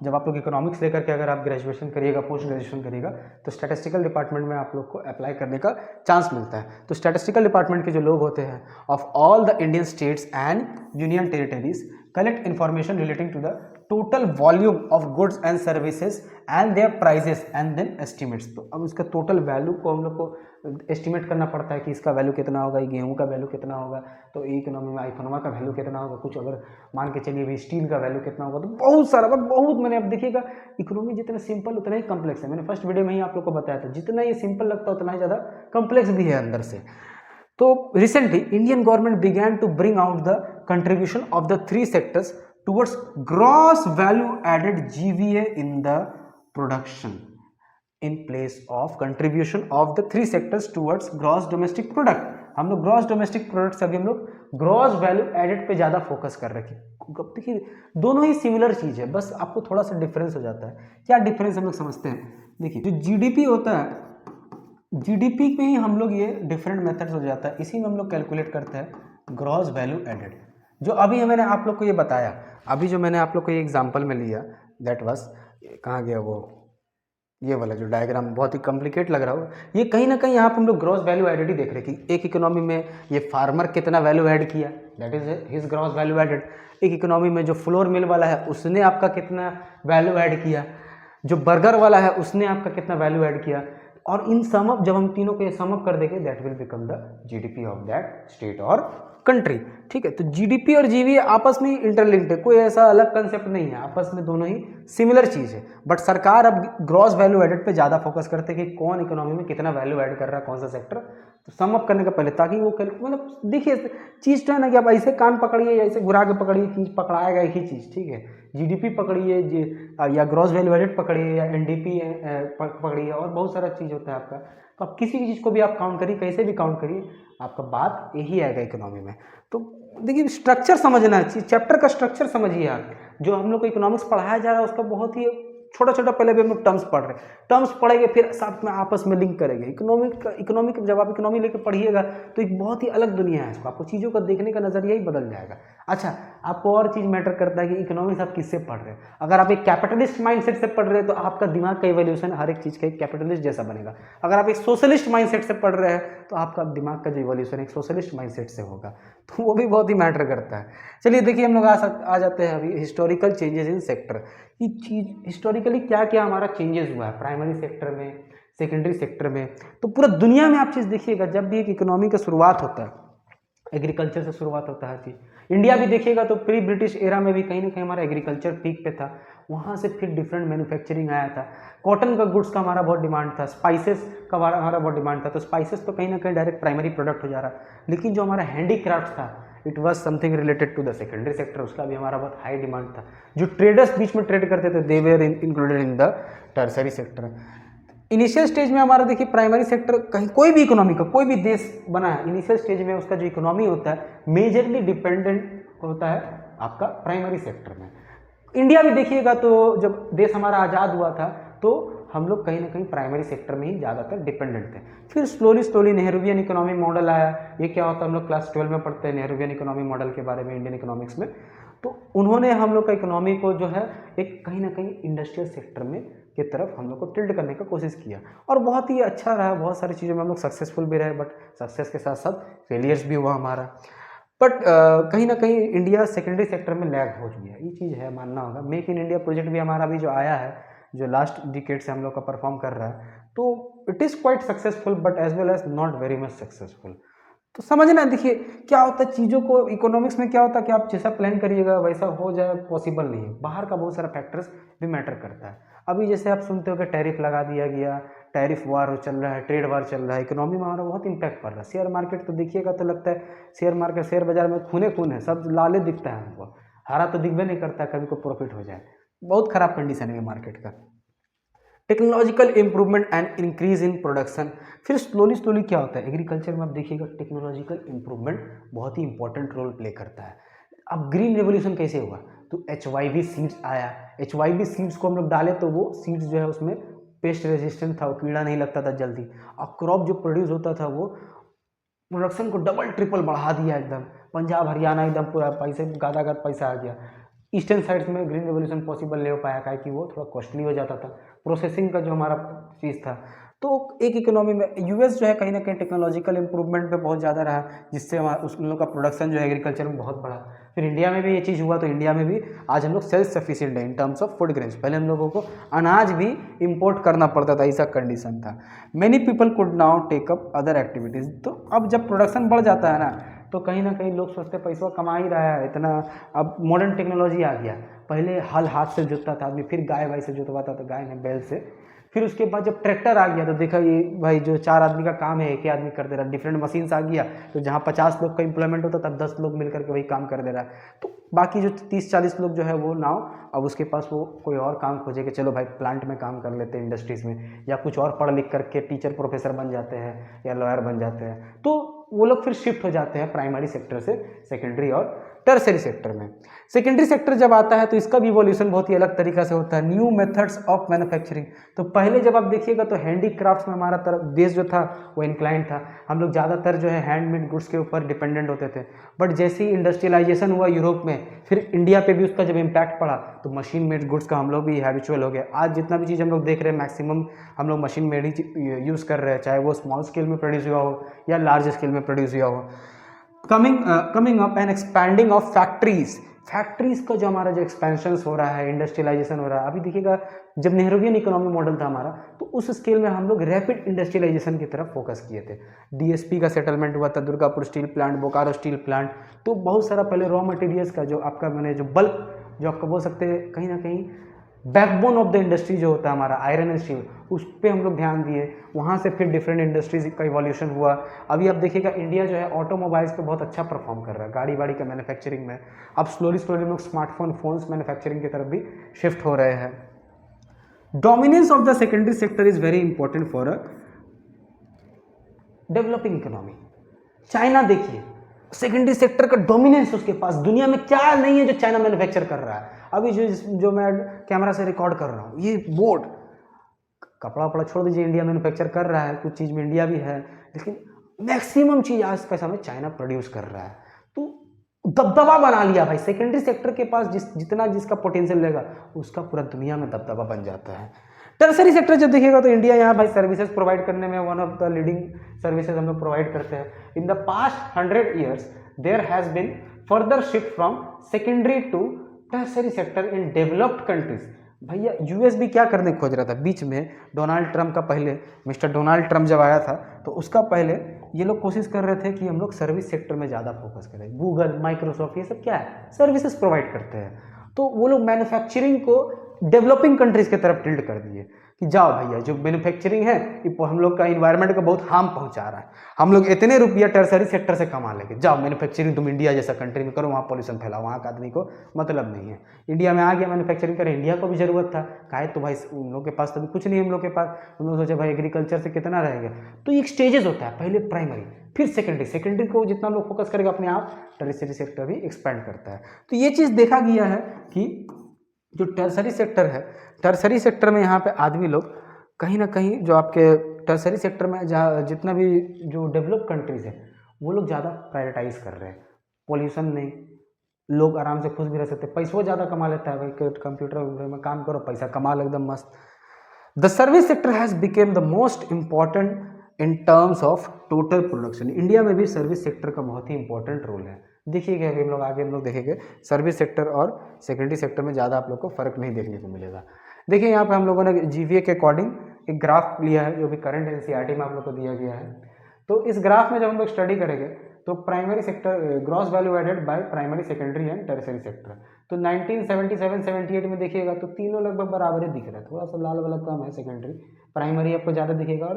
जब आप लोग इकोनॉमिक्स लेकर के अगर आप ग्रेजुएशन करिएगा, पोस्ट ग्रेजुएशन करिएगा, तो स्टैटिस्टिकल डिपार्टमेंट में आप लोग को अप्लाई करने का चांस मिलता है। तो स्टैटिस्टिकल डिपार्टमेंट के जो लोग होते हैं of all the Indian states and union territories collect information relating to the total volume of goods and services and their prices and then estimates. तो अब इसका टोटल वैल्यू को हम लोग को एस्टिमेट करना पड़ता है कि इसका वैल्यू कितना होगा, ये गेहूं का वैल्यू कितना होगा, तो इकोनॉमी में आईफोनमा का वैल्यू कितना होगा, कुछ अगर मान के चलिए भी स्टील का वैल्यू कितना होगा, तो बहुत सारा बहुत। मैंने अब देखिएगा इकोनॉमी जितना सिंपल उतना ही कम्प्लेक्स है। मैंने फर्स्ट वीडियो में ही आप लोग को बताया था, जितना ये सिंपल लगता है उतना ही ज़्यादा कम्प्लेक्स भी है अंदर से। तो recently Indian government began to bring out the contribution of the 3 sectors towards gross value added GVA in the production in place of contribution of the 3 sectors towards gross domestic product। हम लोग gross domestic product से अभी हम लोग gross value added पे ज़्यादा focus कर रहे हैं। देखिए दोनों ही सिमिलर चीज़ है, बस आपको थोड़ा सा डिफरेंस हो जाता है। क्या डिफरेंस हम लोग समझते हैं, देखिए जो जीडीपी होता है, जीडीपी पे ही हम लोग ये डिफरेंट मेथड्स हो जाता है, इसी में हम लोग कैलकुलेट करते हैं ग्रॉस वैल्यू एडेड। जो अभी मैंने आप लोग को ये बताया, अभी जो मैंने आप लोग को ये एग्जांपल में लिया, दैट वाज कहाँ गया वो, ये वाला जो डायग्राम बहुत ही कॉम्प्लिकेट लग रहा हो, ये कहीं ना कहीं यहाँ पर हम लोग ग्रॉस वैल्यू एडेड ही देख रहे हैं कि एक इकोनॉमी में ये फार्मर कितना वैल्यू ऐड किया, that is his gross value added. एक इकोनॉमी में जो फ्लोर मिल वाला है उसने आपका कितना वैल्यू ऐड किया, जो बर्गर वाला है उसने आपका कितना वैल्यू ऐड किया, और इन सम अप जब हम तीनों को ये सम अप कर देंगे, that will become the GDP of that state और कंट्री। ठीक है, तो जीडीपी और जीवीए आपस में इंटरलिंक्ड है, कोई ऐसा अलग कंसेप्ट नहीं है, आपस में दोनों ही सिमिलर चीज़ है। बट सरकार अब ग्रॉस वैल्यू एडेड पे ज़्यादा फोकस करते हैं कि कौन इकोनॉमी में कितना वैल्यू ऐड कर रहा है, कौन सा सेक्टर, तो सम अप करने का पहले, ताकि वो मतलब देखिए चीज़ तो है ना कि आप ऐसे कान पकड़िए या ऐसे घुरा के पकड़िए, चीज़ पकड़ाएगा एक ही चीज़। ठीक है, जीडीपी पकड़िए या ग्रॉस वैल्यू एडेड पकड़िए या एनडीपी पकड़िए, और बहुत सारा चीज़ होता है आपका। तो आप किसी भी चीज़ को भी आप काउंट करिए, कैसे भी काउंट करिए, आपका बात यही आएगा इकोनॉमी में। तो देखिए स्ट्रक्चर समझना है, चैप्टर का स्ट्रक्चर समझिए आप। जो हम लोग को इकोनॉमिक्स पढ़ाया जा रहा है उसका बहुत ही छोटा छोटा पहले भी हम लोग टर्म्स पढ़ रहे हैं, टर्म्स पढ़ेंगे फिर साथ में आपस में लिंक करेंगे। इकोनॉमिक जब आप इकोनॉमी लेकर पढ़िएगा तो एक बहुत ही अलग दुनिया है, इसको आपको चीज़ों का देखने का नज़रिया ही बदल जाएगा। अच्छा, आपको और चीज़ मैटर करता है कि इकोनॉमिक्स आप किससे पढ़ रहे हैं। अगर आप एक कैपिटलिस्ट माइंडसेट से पढ़ रहे हैं तो आपका दिमाग का इवोल्यूशन हर एक चीज़ का एक कैपिटलिस्ट जैसा बनेगा। अगर आप एक सोशलिस्ट माइंडसेट से पढ़ रहे हैं तो आपका दिमाग का जो इवोल्यूशन एक सोशलिस्ट माइंडसेट से होगा, तो वो भी बहुत ही मैटर करता है। चलिए देखिए, हम लोग आ जाते हैं अभी हिस्टोरिकल चेंजेस इन सेक्टर। ये चीज़ हिस्टोरिकली क्या क्या हमारा चेंजेस हुआ है प्राइमरी सेक्टर में, सेकेंडरी सेक्टर में। तो पूरा दुनिया में आप चीज़ देखिएगा, जब भी एक इकोनॉमी का शुरुआत होता है, एग्रीकल्चर से शुरुआत होता है चीज़। इंडिया भी देखिएगा तो प्री ब्रिटिश एरा में भी कहीं ना कहीं हमारा एग्रीकल्चर पीक पे था, वहाँ से फिर डिफरेंट मैन्युफैक्चरिंग आया था। कॉटन का गुड्स का हमारा बहुत डिमांड था, स्पाइसेस का हमारा बहुत डिमांड था, तो स्पाइसेस तो कहीं ना कहीं डायरेक्ट प्राइमरी प्रोडक्ट हो जा रहा। लेकिन जो हमारा हैंडीक्राफ्ट था, it was something related to the secondary sector, उसका भी हमारा बहुत हाई डिमांड था। जो ट्रेडर्स बीच में ट्रेड करते थे, they were included in the tertiary sector. Initial stage में हमारा देखिए प्राइमरी सेक्टर, कहीं कोई भी इकोनॉमी का कोई भी देश बना है, इनिशियल स्टेज में उसका जो इकोनॉमी होता है मेजरली डिपेंडेंट होता है आपका प्राइमरी सेक्टर में। इंडिया भी देखिएगा तो जब देश हमारा आज़ाद हुआ था तो हम लोग कहीं ना कहीं प्राइमरी सेक्टर में ही ज़्यादातर डिपेंडेंट थे। फिर स्लोली नेहरूवियन इकोनॉमी मॉडल आया। ये क्या होता है, हम लोग क्लास 12 में पढ़ते हैं नेहरूवियन इकोनॉमी मॉडल के बारे में इंडियन इकोनॉमिक्स में। तो उन्होंने हम लोग का इकोनॉमी को जो है एक कहीं ना कहीं इंडस्ट्रियल सेक्टर में की तरफ हम लोग को टिल्ड करने का कोशिश किया, और बहुत ही अच्छा रहा। बहुत सारी चीज़ों में हम लोग सक्सेसफुल भी रहे, बट सक्सेस के साथ साथ फेलियर्स भी हुआ हमारा। बट कहीं ना कहीं इंडिया सेकेंडरी सेक्टर में लैग हो गया, ये चीज़ है, मानना होगा। मेक इन इंडिया प्रोजेक्ट भी हमारा भी जो आया है, जो लास्ट डिकेड से हम लोग का परफॉर्म कर रहा है, तो it is quite successful but as well as not very much successful. तो समझना, देखिए क्या होता है चीज़ों को, इकोनॉमिक्स में क्या होता है कि आप जैसा प्लान करिएगा वैसा हो जाए, पॉसिबल नहीं है। बाहर का बहुत सारा फैक्टर्स भी मैटर करता है। अभी जैसे आप सुनते हो कि टैरिफ लगा दिया गया, टैरिफ वार चल रहा है, ट्रेड वार चल रहा है, इकोनॉमी में हमारा बहुत इंपैक्ट पड़ रहा है। शेयर मार्केट तो देखिएगा तो लगता है शेयर मार्केट, शेयर बाजार में खूने खून है, सब लाले दिखता है हमको, हरा तो दिखबे नहीं करता कभी को प्रॉफिट हो जाए। बहुत खराब कंडीशन है मार्केट का। Technological improvement and increase in production. फिर स्लोली क्या होता है एग्रीकल्चर में, आप देखिएगा टेक्नोलॉजिकल इंप्रूवमेंट बहुत ही इंपॉर्टेंट रोल प्ले करता है। अब ग्रीन रेवोल्यूशन कैसे हुआ, तो HYV सीड्स आया। HYV सीड्स को हम लोग डाले तो वो सीड्स जो है उसमें पेस्ट रेजिस्टेंट था, वो कीड़ा नहीं लगता था जल्दी, और क्रॉप जो प्रोड्यूस होता था वो प्रोडक्शन को डबल ट्रिपल बढ़ा दिया एकदम। पंजाब हरियाणा एकदम पूरा पैसे गादागाद पैसा आ गया। ईस्टर्न साइड्स में ग्रीन रेवोल्यूशन पॉसिबल नहीं हो पाया, काहे कि वो थोड़ा कॉस्टली हो जाता था, प्रोसेसिंग का जो हमारा चीज़ था। तो एक इकोनॉमी में यूएस जो है कहीं ना कहीं टेक्नोलॉजिकल इंप्रूवमेंट पे बहुत ज़्यादा रहा, जिससे हमारा उन लोग का प्रोडक्शन जो है एग्रीकल्चर में बहुत बढ़ा। फिर इंडिया में भी ये चीज़ हुआ, तो इंडिया में भी आज हम लोग सेल्फ सफिशिएंट है इन टर्म्स ऑफ फूड ग्रेन्स। पहले हम लोगों को अनाज भी इम्पोर्ट करना पड़ता था, ऐसा कंडीशन था। Many people could now take up other activities. तो अब जब प्रोडक्शन बढ़ जाता है ना, तो कहीं ना कहीं लोग सोचते पैसा कमा ही रहा है इतना। अब मॉडर्न टेक्नोलॉजी आ गया, पहले हल हाथ से जोतता था आदमी, फिर गाय वाय से जोतवाता था, गाय ने बैल से। फिर उसके बाद जब ट्रैक्टर आ गया तो देखा ये भाई जो 4 आदमी का काम है एक ही आदमी कर दे रहा है। डिफरेंट मशीन्स आ गया, तो जहाँ 50 लोग का इंप्लॉयमेंट होता तब 10 लोग मिलकर के वही काम कर दे रहा है। तो बाकी जो 30-40 लोग जो है वो नाउ अब उसके पास वो कोई और काम खोजे कि चलो भाई प्लांट में काम कर लेते हैं, इंडस्ट्रीज़ में, या कुछ और पढ़ लिख करके टीचर प्रोफेसर बन जाते हैं या लॉयर बन जाते हैं। तो वो लोग फिर शिफ्ट हो जाते हैं प्राइमरी सेक्टर से सेकेंडरी और टर्सरी सेक्टर में। सेकेंडरी सेक्टर जब आता है तो इसका भी इवोल्यूशन बहुत ही अलग तरीका से होता है, न्यू मेथड्स ऑफ मैन्युफैक्चरिंग। तो पहले जब आप देखिएगा तो हैंडीक्राफ्ट्स में हमारा तरफ देश जो था वो इंक्लाइन था, हम लोग ज़्यादातर जो है हैंडमेड गुड्स के ऊपर डिपेंडेंट होते थे। बट जैसे ही इंडस्ट्रियलाइजेशन हुआ यूरोप में, फिर इंडिया पे भी उसका जब इम्पैक्ट पड़ा तो मशीन मेड गुड्स का हम लोग भी हैबिचुअल हो गए। आज जितना भी चीज़ हम लोग देख रहे हैं मैक्सिमम हम लोग मशीन मेड ही यूज़ कर रहे हैं, चाहे वो स्मॉल स्केल में प्रोड्यूस हुआ हो या लार्ज स्केल में प्रोड्यूस हुआ हो। Coming up and expanding of factories का जो हमारा जो एक्सपेंशन हो रहा है, इंडस्ट्रियलाइजेशन हो रहा है। अभी देखिएगा जब नेहरूवियन इकोनॉमी मॉडल था हमारा, तो उस स्केल में हम लोग रैपिड इंडस्ट्रियलाइजेशन की तरफ फोकस किए थे। DSP का सेटलमेंट हुआ था, Durgapur steel plant, Bokaro steel plant. तो बहुत सारा पहले रॉ मटेरियल्स का जो आपका मैंने जो बल्क जो आपका बोल सकते हैं कहीं ना कहीं बैकबोन ऑफ द इंडस्ट्री जो होता है हमारा आयरन एंड स्टील, उस पर हम लोग ध्यान दिए। वहाँ से फिर डिफरेंट इंडस्ट्रीज का इवोल्यूशन हुआ। अभी आप देखिएगा इंडिया जो है ऑटोमोबाइल्स पे बहुत अच्छा परफॉर्म कर रहा है, गाड़ी वाड़ी का मैन्युफैक्चरिंग में। अब स्लोली हम लोग स्मार्टफोन फोन्स मैन्युफैक्चरिंग की तरफ भी शिफ्ट हो रहे हैं। Dominance of the secondary sector is very important for a developing economy. China देखिए सेकेंडरी सेक्टर का डोमिनेंस उसके पास, दुनिया में क्या नहीं है जो चाइना मैन्युफैक्चर कर रहा है। अभी जो मैं कैमरा से रिकॉर्ड कर रहा हूँ, ये बोर्ड, कपड़ा वपड़ा छोड़ दीजिए, इंडिया मैन्युफैक्चर कर रहा है, कुछ चीज़ में इंडिया भी है, लेकिन मैक्सिमम चीज़ आज का समय चाइना प्रोड्यूस कर रहा है। तो दबदबा बना लिया भाई। सेकेंडरी सेक्टर के पास जितना जिसका पोटेंशियल रहेगा उसका पूरा दुनिया में दबदबा बन जाता है। टर्सरी सेक्टर जब देखिएगा तो इंडिया यहाँ भाई सर्विसेज प्रोवाइड करने में one of the leading services हम लोग प्रोवाइड करते हैं। In the past 100 years there has been further shift from secondary to tertiary sector in developed countries. भैया यूएस भी क्या करने खोज रहा था बीच में, डोनाल्ड ट्रंप का पहले, मिस्टर डोनाल्ड ट्रंप जब आया था तो उसका पहले ये लोग कोशिश कर रहे थे कि हम लोग सर्विस सेक्टर में ज़्यादा फोकस करें। गूगल, माइक्रोसॉफ्ट, ये सब क्या है, सर्विसेज प्रोवाइड करते हैं। तो वो लोग मैन्युफैक्चरिंग को डेवलपिंग कंट्रीज की तरफ टिल्ट कर दिए कि जाओ भैया जो मैन्युफैक्चरिंग है ये हम लोग का इन्वायरमेंट को बहुत हार्म पहुंचा रहा है, हम लोग इतने रुपया टर्सरी सेक्टर से कमा लेंगे, जाओ मैन्युफैक्चरिंग तुम इंडिया जैसा कंट्री में करो, वहाँ पॉल्यूशन फैलाओ, वहाँ का आदमी को मतलब नहीं है। इंडिया में आ गया मैन्युफैक्चरिंग करे, इंडिया को भी जरूरत था, काहे तो भाई उन लोग के पास तो भी कुछ नहीं, हम लोग के पास, हम लोग सोचे भाई एग्रीकल्चर से कितना रहेगा। तो एक स्टेजेस होता है, पहले प्राइमरी फिर सेकेंडरी, सेकेंडरी को जितना लोग फोकस करेगा अपने आप टर्सरी सेक्टर भी एक्सपेंड करता है। तो ये चीज़ देखा गया है कि जो टर्सरी सेक्टर है, टर्सरी सेक्टर में यहाँ पे आदमी लोग कहीं ना कहीं जो आपके टर्सरी सेक्टर में जहाँ जितना भी जो डेवलप कंट्रीज है वो लोग ज़्यादा प्रायोरिटाइज कर रहे हैं। पोल्यूशन नहीं, लोग आराम से खुश भी रह सकते, पैसों ज़्यादा कमा लेता है भाई, कंप्यूटर में काम करो पैसा कमा लो एकदम मस्त। The service sector has became the most important in terms of total production. India में भी सर्विस सेक्टर का बहुत ही इंपॉर्टेंट रोल है। देखिएगा अभी हम लोग आगे हम लोग देखेंगे सर्विस सेक्टर और सेकेंडरी सेक्टर में ज़्यादा आप लोग को फर्क नहीं देखने को मिलेगा। देखिए यहाँ पे हम लोगों ने जीवीए के अकॉर्डिंग एक ग्राफ लिया है जो भी करंट एनसीईआरटी में आप लोग को दिया गया है। तो इस ग्राफ में जब हम लोग स्टडी करेंगे तो primary sector gross value added by primary, secondary and tertiary sector, तो 1977-78 में देखिएगा तो तीनों लगभग बराबर ही दिख रहा है, थोड़ा सा लाल वाला कम है सेकेंडरी, प्राइमरी आपको ज़्यादा दिखेगा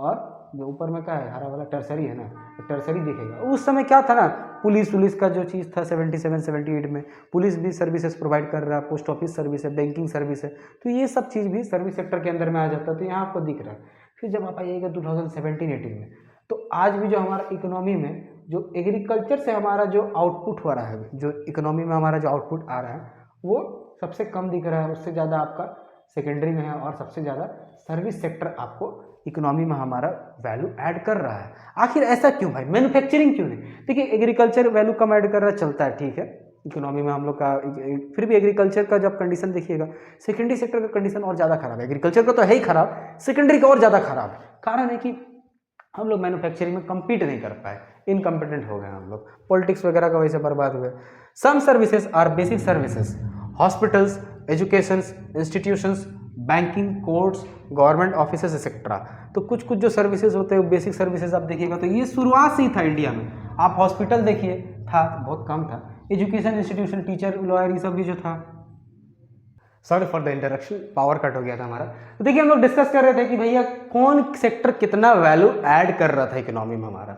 और जो ऊपर में क्या है हरा वाला टर्सरी है ना, टर्सरी दिखेगा। उस समय क्या था ना, पुलिस का जो चीज़ था 77-78 में, पुलिस भी सर्विसेज प्रोवाइड कर रहा है, पोस्ट ऑफिस सर्विस है, बैंकिंग सर्विस है, तो ये सब चीज़ भी सर्विस सेक्टर के अंदर में आ जाता है। तो यहाँ आपको दिख रहा है। फिर जब आप आइएगा 2017-18 में, तो आज भी जो हमारा इकोनॉमी में जो एग्रीकल्चर से हमारा जो आउटपुट हो रहा है, जो इकोनॉमी में हमारा जो आउटपुट आ रहा है वो सबसे कम दिख रहा है, उससे ज़्यादा आपका सेकेंडरी में है, और सबसे ज़्यादा सर्विस सेक्टर आपको इकोनॉमी में हमारा वैल्यू ऐड कर रहा है। आखिर ऐसा क्यों भाई, मैन्युफैक्चरिंग क्यों नहीं? देखिए एग्रीकल्चर वैल्यू कम ऐड कर रहा है, चलता है ठीक है इकोनॉमी में हम लोग का, फिर भी एग्रीकल्चर का जब कंडीशन देखिएगा, सेकेंडरी सेक्टर का कंडीशन और ज़्यादा खराब है। एग्रीकल्चर का तो है ही खराब, सेकेंडरी का और ज़्यादा खराब है। कारण है कि हम लोग मैन्युफैक्चरिंग में कम्पीट नहीं कर पाए, इनकम्पिटेंट हो गए हम लोग, पॉलिटिक्स वगैरह का वजह से बर्बाद हुए। Some services are basic services, hospitals, education institutions, banking, courts, government offices etcetera. तो कुछ कुछ जो सर्विसेज होते हैं बेसिक सर्विसेज आप देखिएगा तो ये शुरुआत से ही था इंडिया में। आप हॉस्पिटल देखिए था, बहुत कम था, एजुकेशन इंस्टीट्यूशन, टीचर, लॉयर, ये सब भी जो था। Sorry for the interruption, power cut हो गया था हमारा। तो देखिए हम लोग डिस्कस कर रहे थे कि भैया कौन सेक्टर कितना वैल्यू ऐड कर रहा था इकोनॉमी में हमारा।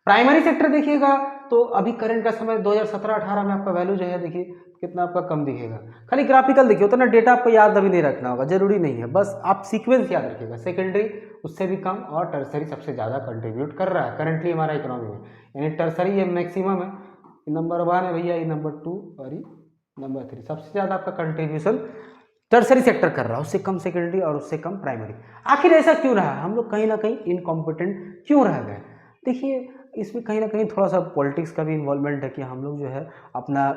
प्राइमरी सेक्टर देखिएगा तो अभी करंट का समय 2017-18 में आपका वैल्यू जो है देखिए कितना आपका कम दिखेगा। खाली ग्राफिकल देखिए, उतना डेटा आपको याद अभी नहीं रखना होगा, जरूरी नहीं है, बस आप सीक्वेंस याद रखिएगा। सेकेंडरी उससे भी कम और टर्सरी सबसे ज़्यादा कंट्रीब्यूट कर रहा है करंटली हमारा इकोनॉमी में, यानी टर्सरी ये मैक्सिमम है, नंबर 1 है भैया, ये नंबर 2 और ये नंबर 3, सबसे ज़्यादा आपका कंट्रीब्यूशन टर्सरी सेक्टर कर रहा है, उससे कम सेकेंडरी और उससे कम प्राइमरी। आखिर ऐसा क्यों रहा, हम लोग कहीं ना कहीं इनकॉम्पिटेंट क्यों रह गए? देखिए इसमें कहीं ना कहीं थोड़ा सा पॉलिटिक्स का भी इन्वॉल्वमेंट है कि हम लोग जो है अपना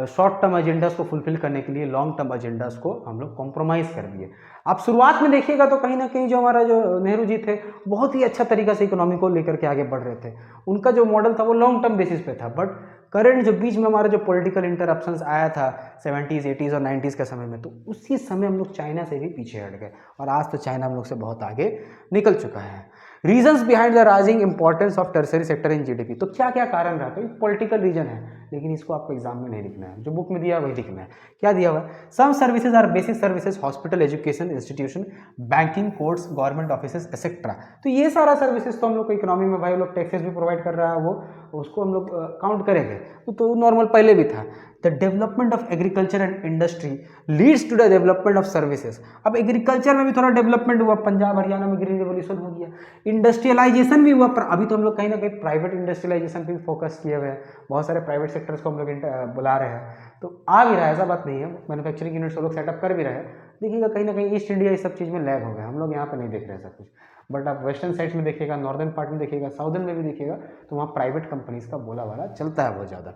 शॉर्ट टर्म एजेंडास को फुलफिल करने के लिए लॉन्ग टर्म एजेंडास को हम लोग कॉम्प्रोमाइज़ कर दिए। आप शुरुआत में देखिएगा तो कहीं ना कहीं जो हमारा जो नेहरू जी थे बहुत ही अच्छा तरीका से इकोनॉमी को लेकर के आगे बढ़ रहे थे, उनका जो मॉडल था वो लॉन्ग टर्म बेसिस पे था। बट करंट जो बीच में हमारा जो पॉलिटिकल इंटरप्शंस आया था 70s, 80s और 90s के समय में, तो उसी समय हम लोग चाइना से भी पीछे हट गए और आज तो चाइना हम लोग से बहुत आगे निकल चुका है। Reasons behind the rising importance of tertiary sector in GDP, तो क्या क्या कारण रहा? तो पॉलिटिकल रीजन है, लेकिन इसको आपको एग्जाम में नहीं लिखना है, जो बुक में दिया है वही लिखना है। क्या दिया हुआ है? Some services are basic services, hospital, education institution, banking, courts, government offices etcetera. तो ये सारा सर्विसेज तो हम लोग को इकोनॉमी में भाई लोग टैक्सेस भी प्रोवाइड कर रहा है, वो उसको हम लोग काउंट करेंगे तो नॉर्मल पहले भी था। The development of agriculture and industry leads to the development of services. अब एग्रीकल्चर में भी थोड़ा डेवलपमेंट हुआ, पंजाब हरियाणा में ग्रीन रेवोल्यूशन हो गया, इंडस्ट्रियलाइजेशन भी हुआ, पर अभी तो हम लोग कहीं ना कहीं प्राइवेट इंडस्ट्रियलाइजेशन पे भी फोकस किए हुए हैं, बहुत सारे प्राइवेट सेक्टर्स को हम लोग बुला रहे हैं, तो आ भी रहा है, ऐसा बात नहीं है, मैन्युफैक्चरिंग यूनिट्स लोग सेटअप कर भी रहे हैं। देखिएगा कहीं ना कहीं ईस्ट इंडिया इस सब चीज़ में लैग हो गया, हम लोग यहाँ पे नहीं देख रहे हैं सब कुछ। बट आप वेस्टर्न साइड्स में देखिएगा, नॉर्दर्न पार्ट में देखिएगा, साउदर्न में भी देखिएगा, तो वहाँ प्राइवेट कंपनीज का बोला वाला चलता है बहुत ज़्यादा।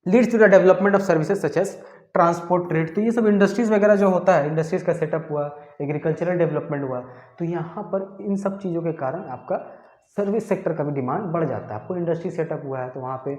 Leads to the development of services such as transport trade. तो ये सब इंडस्ट्रीज वगैरह जो होता है, इंडस्ट्रीज का सेटअप हुआ, एग्रीकल्चरल डेवलपमेंट हुआ, तो यहाँ पर इन सब चीज़ों के कारण आपका सर्विस सेक्टर का भी डिमांड बढ़ जाता है। आपको इंडस्ट्री सेटअप हुआ है तो वहाँ पे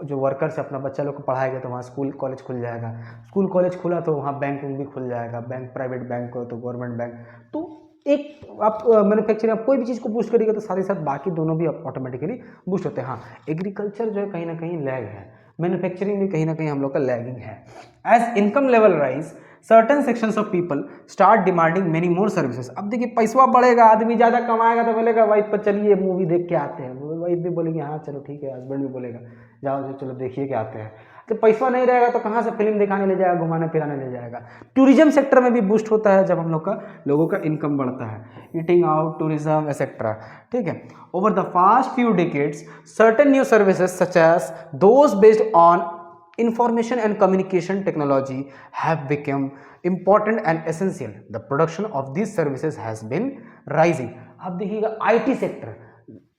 जो वर्कर्स अपना बच्चा लोग को पढ़ाएगा तो वहाँ स्कूल कॉलेज खुल जाएगा, स्कूल कॉलेज खुला तो वहाँ बैंक भी खुल जाएगा, बैंक प्राइवेट बैंक हो तो गवर्नमेंट बैंक। तो एक आप मैन्युफैक्चरिंग, आप कोई भी चीज़ को बूस्ट करिएगा तो साथ ही साथ बाकी दोनों भी ऑटोमेटिकली बूस्ट होते हैं। हाँ, एग्रीकल्चर जो है कहीं ना कहीं लैग है, मैन्युफैक्चरिंग भी कहीं ना कहीं हम लोग का लैगिंग है। As income level rise certain sections of people start demanding many more services. अब देखिए पैसा बढ़ेगा, आदमी ज़्यादा कमाएगा तो बोलेगा वाइफ पर चलिए मूवी देख के आते हैं, वाइफ भी बोलेगी हाँ चलो ठीक है, हस्बैंड भी बोलेगा जाओ चलो देखिए के आते हैं। तो पैसा नहीं रहेगा तो कहाँ से फिल्म दिखाने ले जाएगा, घुमाने फिराने ले जाएगा। टूरिज्म सेक्टर में भी बूस्ट होता है जब हम लोग का लोगों का इनकम बढ़ता है, ईटिंग आउट, टूरिज्म एक्सेट्रा। ठीक है, over the past few decades certain new services such as those based on information and communication technology have become important and essential. The production of these services has been rising. अब देखिएगा IT sector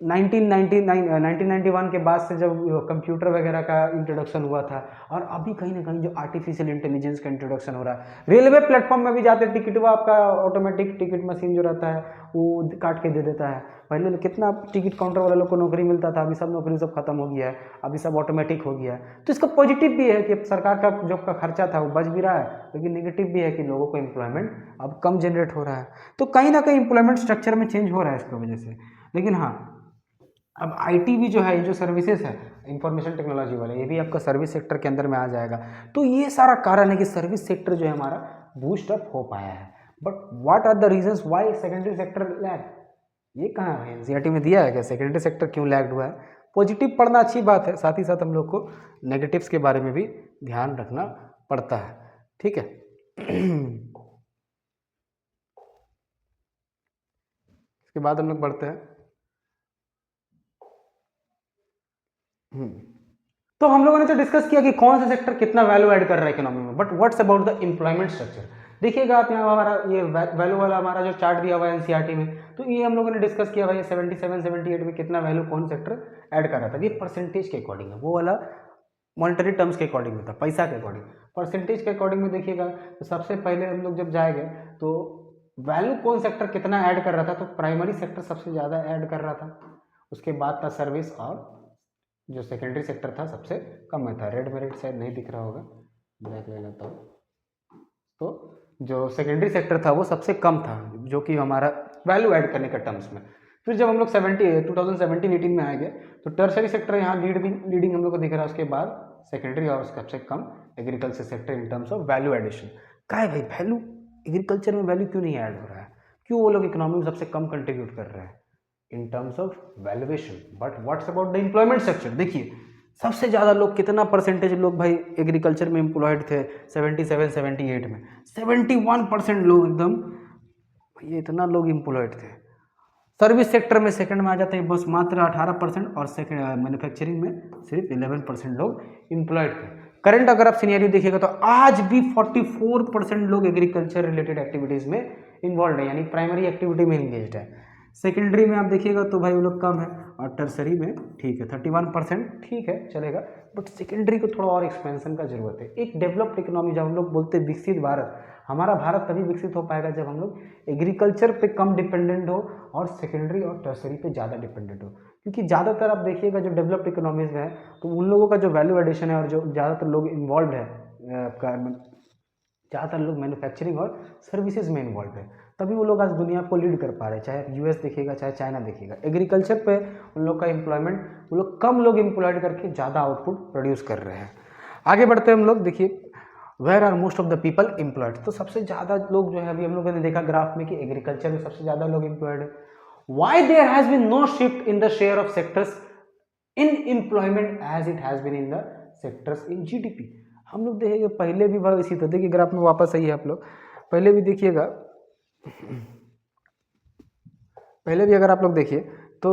1991 के बाद से जब computer वगैरह का introduction हुआ था, और अभी कहीं ना कहीं जो आर्टिफिशियल इंटेलिजेंस का इंट्रोडक्शन हो रहा है। रेलवे प्लेटफॉर्म में भी जाते टिकट वो आपका ऑटोमेटिक टिकट मशीन जो रहता है वो काट के दे देता है। पहले कितना टिकट काउंटर वाले लोग को नौकरी मिलता था, अभी सब नौकरी सब खत्म हो गया है, अभी सब ऑटोमेटिक हो गया है। तो इसका पॉजिटिव भी है कि सरकार का जॉब का खर्चा था वो बच भी रहा है, लेकिन नेगेटिव भी है कि लोगों को एम्प्लॉयमेंट अब कम जनरेट हो रहा है। तो कहीं ना कहीं एम्प्लॉयमेंट स्ट्रक्चर में चेंज हो रहा है इसकी वजह से। लेकिन हाँ, अब आईटी भी जो है, ये जो सर्विसेज है इंफॉर्मेशन टेक्नोलॉजी वाले, ये भी आपका सर्विस सेक्टर के अंदर में आ जाएगा। तो ये सारा कारण है कि सर्विस सेक्टर जो है हमारा बूस्ट अप हो पाया है। But what are the reasons why secondary sector lag? ये कहाँ है, एनसीईआरटी में दिया है क्या सेकेंडरी सेक्टर क्यों लैग्ड हुआ है? पॉजिटिव पढ़ना अच्छी बात है, साथ ही साथ हम लोग को नेगेटिव्स के बारे में भी ध्यान रखना पड़ता है। ठीक है, इसके बाद हम लोग बढ़ते हैं। तो हम लोगों ने तो डिस्कस किया कि कौन सा सेक्टर कितना वैल्यू ऐड कर रहा है इकोनॉमी में, but what's about the employment structure. देखिएगा आप यहाँ हमारा ये वैल्यू वाला हमारा जो चार्ट दिया हुआ है एनसीईआरटी में, तो ये हम लोगों ने डिस्कस किया भाई 77 78 में कितना वैल्यू कौन सेक्टर ऐड कर रहा था। ये परसेंटेज के अकॉर्डिंग है, वो वाला मॉनिटरी टर्म्स के अकॉर्डिंग में था, पैसा के अकॉर्डिंग। परसेंटेज के अकॉर्डिंग में देखिएगा तो सबसे पहले हम लोग जब जाएंगे तो वैल्यू कौन सेक्टर कितना ऐड कर रहा था, तो प्राइमरी सेक्टर सबसे ज़्यादा ऐड कर रहा था, उसके बाद था सर्विस, और जो सेकेंडरी सेक्टर था सबसे कम में था। रेड मेरिट शायद नहीं दिख रहा होगा, ब्लैक ले लेता हूँ। तो जो सेकेंडरी सेक्टर था वो सबसे कम था, जो कि हमारा वैल्यू ऐड करने के टर्म्स में। फिर जब हम लोग 2017-18 में आएंगे तो टर्शरी सेक्टर यहाँ लीडिंग हम लोग को दिख रहा है, उसके बाद सेकेंडरी और सबसे कम agriculture sector in terms of value addition. क्या है भाई, वैल्यू एग्रीकल्चर में वैल्यू क्यों नहीं ऐड हो रहा है, क्यों वो लोग इकोनॉमी में सबसे कम कंट्रीब्यूट कर रहे हैं इन terms of valuation. But what's about the employment structure. देखिए सबसे ज़्यादा लोग, कितना परसेंटेज लोग भाई एग्रीकल्चर में एम्प्लॉयड थे 77-78 में, 71% लोग एकदम, ये इतना लोग एम्प्लॉयड थे। सर्विस सेक्टर में सेकंड में आ जाते हैं बस मात्र 18%, और मैन्युफैक्चरिंग में सिर्फ 11% लोग एम्प्लॉयड थे। करंट अगर आप सिनेरियो देखिएगा तो आज भी 44% लोग एग्रीकल्चर रिलेटेड एक्टिविटीज़ में इन्वॉल्व है, यानी प्राइमरी एक्टिविटी में इंगेज्ड है। सेकेंडरी में आप देखिएगा तो भाई वो लोग कम है, और टर्सरी में ठीक है 31%, ठीक है चलेगा। बट सेकेंडरी को थोड़ा और एक्सपेंशन का जरूरत है। एक डेवलप्ड इकोनॉमी, जब हम लोग बोलते हैं विकसित भारत, हमारा भारत तभी विकसित हो पाएगा जब हम लोग एग्रीकल्चर पे कम डिपेंडेंट हो और सेकेंडरी और टर्सरी पे ज़्यादा डिपेंडेंट हो। क्योंकि ज़्यादातर आप देखिएगा जो डेवलप्ड इकोनॉमीज में है तो उन लोगों का जो वैल्यू एडिशन है और जो ज़्यादातर लोग इन्वॉल्व है, ज़्यादातर लोग मैन्युफैक्चरिंग और सर्विसेज में इन्वॉल्व है, तभी वो लोग आज दुनिया को लीड कर पा रहे हैं। चाहे यूएस देखिएगा, चाहे चाइना देखिएगा, एग्रीकल्चर पे उन लोग का एम्प्लॉयमेंट, वो लोग कम लोग एम्प्लॉयड करके ज़्यादा आउटपुट प्रोड्यूस कर रहे हैं। आगे बढ़ते हैं हम लोग। देखिए where are most of the people employed, तो सबसे ज़्यादा लोग जो है, अभी हम लोगों ने देखा ग्राफ में कि एग्रीकल्चर में सबसे ज़्यादा लोग एम्प्लॉयड है। Why there has been no shift in the share of sectors in employment as it has been in the sectors in GDP. हम लोग देखेंगे पहले भी भाव इसी था, देखिए ग्राफ में वापस आइए आप लोग, पहले भी देखिएगा, पहले भी अगर आप लोग देखिए तो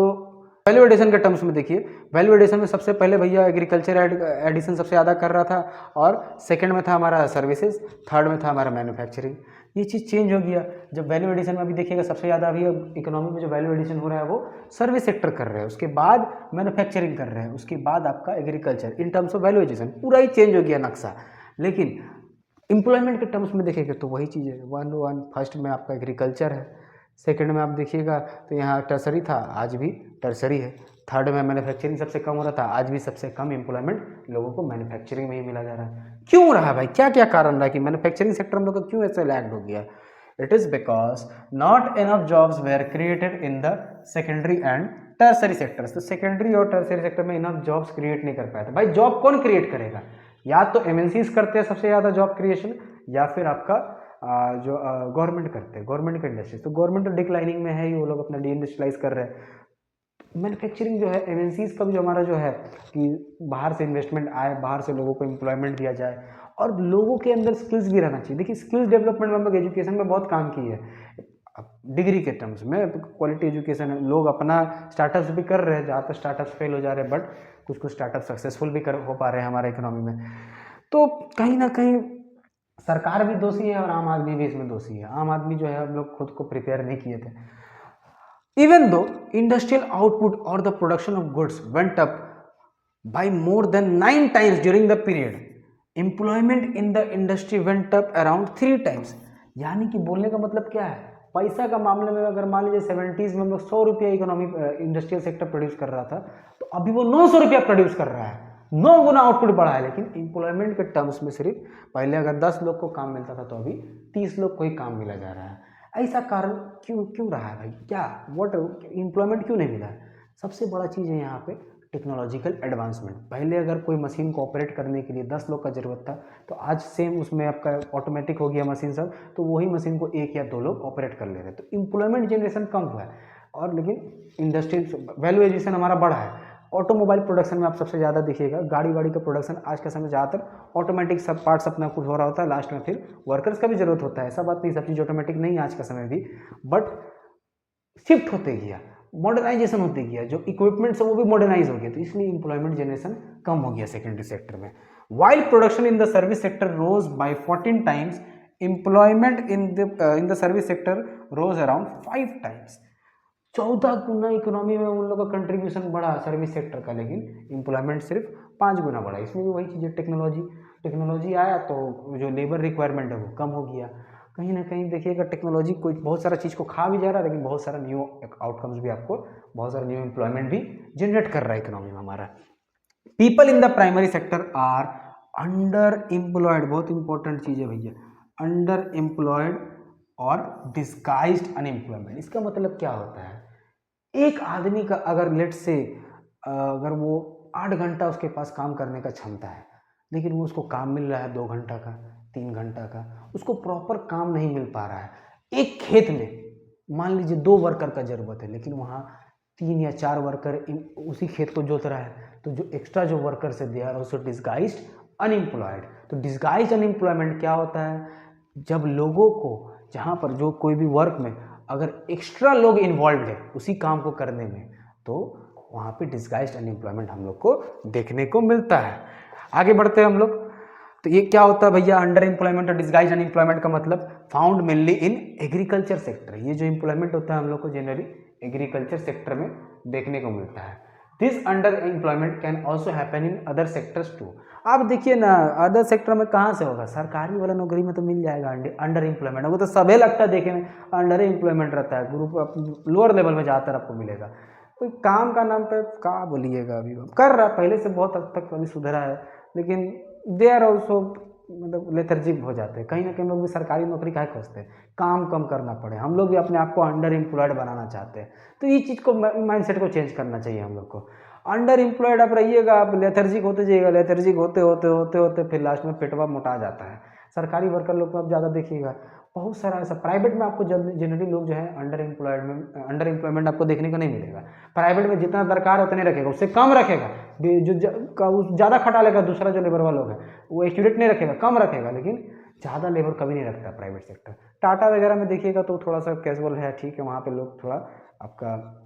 वैल्यू एडिशन के टर्म्स में देखिए, वैल्यू एडिशन में सबसे पहले भैया एग्रीकल्चर एडिशन सबसे ज़्यादा कर रहा था, और सेकंड में था हमारा सर्विसेज, थर्ड में था हमारा मैन्युफैक्चरिंग। ये चीज़ चेंज हो गया। जब वैल्यू एडिशन में अभी देखिएगा सबसे ज़्यादा अभी इकोनॉमी में जो वैल्यू एडिशन हो रहा है वो सर्विस सेक्टर कर रहे हैं, उसके बाद मैन्युफैक्चरिंग कर रहे हैं, उसके बाद आपका agriculture, in terms of value addition पूरा ही चेंज हो गया नक्शा। लेकिन एम्प्लॉयमेंट के टर्म्स में देखेंगे तो वही चीज़ है, वन फर्स्ट में आपका एग्रीकल्चर है, सेकंड में आप देखिएगा तो यहाँ टर्सरी था, आज भी टर्सरी है, थर्ड में मैन्युफैक्चरिंग सबसे कम हो रहा था, आज भी सबसे कम एम्प्लॉयमेंट लोगों को मैन्युफैक्चरिंग में ही मिला जा रहा है। क्यों रहा भाई, क्या क्या कारण रहा कि मैन्युफैक्चरिंग सेक्टर हम लोग का क्यों ऐसे लैग हो गया? It is because not enough jobs were created in the secondary and tertiary sectors. तो सेकेंडरी और टर्सरी सेक्टर में इनफ जॉब्स क्रिएट नहीं कर पाया था। भाई जॉब कौन क्रिएट करेगा? या तो एमएनसीज करते हैं सबसे ज़्यादा जॉब क्रिएशन, या फिर आपका जो गवर्नमेंट करते हैं, गवर्नमेंट का इंडस्ट्रीज। तो गवर्नमेंट तो डिक्लाइनिंग में है ही, वो लोग अपना डीइंडस्ट्रियलाइज कर रहे हैं। मैन्युफैक्चरिंग जो है एमएनसीज का भी जो हमारा जो है कि बाहर से इन्वेस्टमेंट आए, बाहर से लोगों को एम्प्लॉयमेंट दिया जाए, और लोगों के अंदर स्किल्स भी रहना चाहिए। देखिए स्किल्स डेवलपमेंट में हम लोग एजुकेशन में बहुत काम की है, डिग्री के टर्म्स में क्वालिटी एजुकेशन है, लोग अपना स्टार्टअप्स भी कर रहे हैं, ज़्यादातर स्टार्टअप्स फेल हो जा रहे हैं, बट कुछ कुछ स्टार्टअप सक्सेसफुल भी हो पा रहे हैं हमारे इकोनॉमी में। तो कहीं ना कहीं सरकार भी दोषी है और आम आदमी भी इसमें दोषी है। आम आदमी जो है हम लोग खुद को प्रिपेयर नहीं किए थे। इवन दो इंडस्ट्रियल आउटपुट और the production of goods went up by more than 9 times during the period, employment in the industry went up around 3 times। यानी कि बोलने का मतलब क्या है, पैसा का मामले में अगर मान लीजिए 70s में हम लोग 100 रुपया इकोनॉमी इंडस्ट्रियल सेक्टर प्रोड्यूस कर रहा था, तो अभी वो 900 रुपया प्रोड्यूस कर रहा है, 9 गुना आउटपुट बढ़ा है। लेकिन एम्प्लॉयमेंट के टर्म्स में सिर्फ पहले अगर 10 लोग को काम मिलता था तो अभी 30 लोग को ही काम मिला जा रहा है। ऐसा कारण क्यों रहा है भाई? क्या व्हाट एम्प्लॉयमेंट क्यों नहीं मिला है? सबसे बड़ा चीज़ है यहाँ पे टेक्नोलॉजिकल एडवांसमेंट। पहले अगर कोई मशीन को ऑपरेट करने के लिए 10 लोग का ज़रूरत था, तो आज सेम उसमें आपका ऑटोमेटिक हो गया मशीन सब, तो वही मशीन को 1 या 2 लोग ऑपरेट कर ले रहे हैं। तो एम्प्लॉयमेंट जनरेशन कम हुआ है, और लेकिन इंडस्ट्री वैल्यू एडिशन हमारा बढ़ा है। ऑटोमोबाइल प्रोडक्शन में आप सबसे ज़्यादा देखिएगा, गाड़ी वाड़ी का प्रोडक्शन आज के समय ज़्यादातर ऑटोमेटिक सब पार्ट्स अपना कुछ हो रहा होता है, लास्ट में फिर वर्कर्स का भी जरूरत होता है। ऐसा बात नहीं सब चीज़ ऑटोमेटिक नहीं आज का समय भी, बट शिफ्ट होते गया, मॉडर्नाइजेशन होते गया, जो इक्विपमेंट्स है वो भी मॉडर्नाइज हो गया, तो इसलिए इंप्लॉयमेंट जनरेशन कम हो गया सेकेंडरी सेक्टर में। While production in the service sector rose by 14 times, employment in the service sector rose around 5 times। 14 गुना इकोनॉमी में उन लोगों का कंट्रीब्यूशन बढ़ा सर्विस सेक्टर का, लेकिन एम्प्लॉयमेंट सिर्फ 5 गुना बढ़ा। इसमें भी वही चीज़ है, टेक्नोलॉजी आया तो जो लेबर रिक्वायरमेंट है वो कम हो गया। कहीं ना कहीं देखिएगा टेक्नोलॉजी कोई बहुत सारा चीज़ को खा भी जा रहा है, लेकिन बहुत सारा न्यू आउटकम्स भी आपको, बहुत सारा न्यू एम्प्लॉयमेंट भी जनरेट कर रहा है इकोनॉमी में हमारा। People in the primary sector are under employed, बहुत इंपॉर्टेंट चीज़ है भैया, अंडर एम्प्लॉयड और डिस्गाइज्ड अनएम्प्लॉयमेंट। इसका मतलब क्या होता है? एक आदमी का अगर लेट से अगर वो 8 घंटा उसके पास काम करने का क्षमता है, लेकिन वो उसको काम मिल रहा है 2 घंटा का, 3 घंटा का, उसको प्रॉपर काम नहीं मिल पा रहा है। एक खेत में मान लीजिए 2 वर्कर का जरूरत है, लेकिन वहाँ 3 या 4 वर्कर उसी खेत को जोत रहा है, तो जो एक्स्ट्रा जो वर्कर्स है they are also disguised unemployed. तो डिस्गाइज्ड अनएम्प्लॉयमेंट क्या होता है? जब लोगों को, जहाँ पर जो कोई भी वर्क में अगर एक्स्ट्रा लोग इन्वॉल्व है उसी काम को करने में, तो वहाँ पे डिस्गाइज्ड अनएम्प्लॉयमेंट हम लोग को देखने को मिलता है। आगे बढ़ते हैं हम लोग। तो ये क्या होता है भैया अंडर एम्प्लॉयमेंट और डिस्गाइज्ड अनएम्प्लॉयमेंट का मतलब? Found mainly in agriculture sector. ये जो एम्प्लॉयमेंट होता है हम लोग को जनरली एग्रीकल्चर सेक्टर में देखने को मिलता है। This under employment can also happen in other sectors too. आप देखिए ना, अदर सेक्टर में कहाँ से होगा? सरकारी वाला नौकरी में तो मिल जाएगा अंडर एम्प्लॉयमेंट, वो तो सभी लगता है देखे में अंडर एम्प्लॉयमेंट रहता है, ग्रुप लोअर लेवल में ज़्यादातर आपको मिलेगा। कोई काम का नाम पे क्या बोलिएगा, अभी कर रहा है, पहले से बहुत हद तक अभी सुधरा है, लेकिन दे आर ऑल्सो मतलब लेथर्जिक हो जाते हैं। कहीं ना कहीं लोग भी सरकारी नौकरी काहे खोजते हैं? काम कम करना पड़े, हम लोग भी अपने आप को अंडर एम्प्लॉयड बनाना चाहते हैं। तो ये चीज़ को, माइंडसेट को चेंज करना चाहिए हम लोग को। अंडर एम्प्लॉयड आप रहिएगा, आप लेथर्जिक होते जाइएगा, लेथर्जिक होते होते होते होते फिर लास्ट में पेटवा मोटा जाता है। सरकारी वर्कर लोग को आप ज़्यादा देखिएगा, बहुत सारा ऐसा। प्राइवेट में आपको जनरली लोग जो है अंडर एम्प्लॉयमेंट आपको देखने को नहीं मिलेगा। प्राइवेट में जितना दरकार है उतने रखेगा, उससे कम रखेगा, जो ज़्यादा खटा लेगा दूसरा जो लेबर वाला लोग है वो एक्यूरेट नहीं रखेगा, कम रखेगा, लेकिन ज़्यादा लेबर कभी नहीं रखता प्राइवेट सेक्टर। टाटा वगैरह में देखिएगा तो थोड़ा सा कैजुअल है, ठीक है, वहाँ पे लोग थोड़ा आपका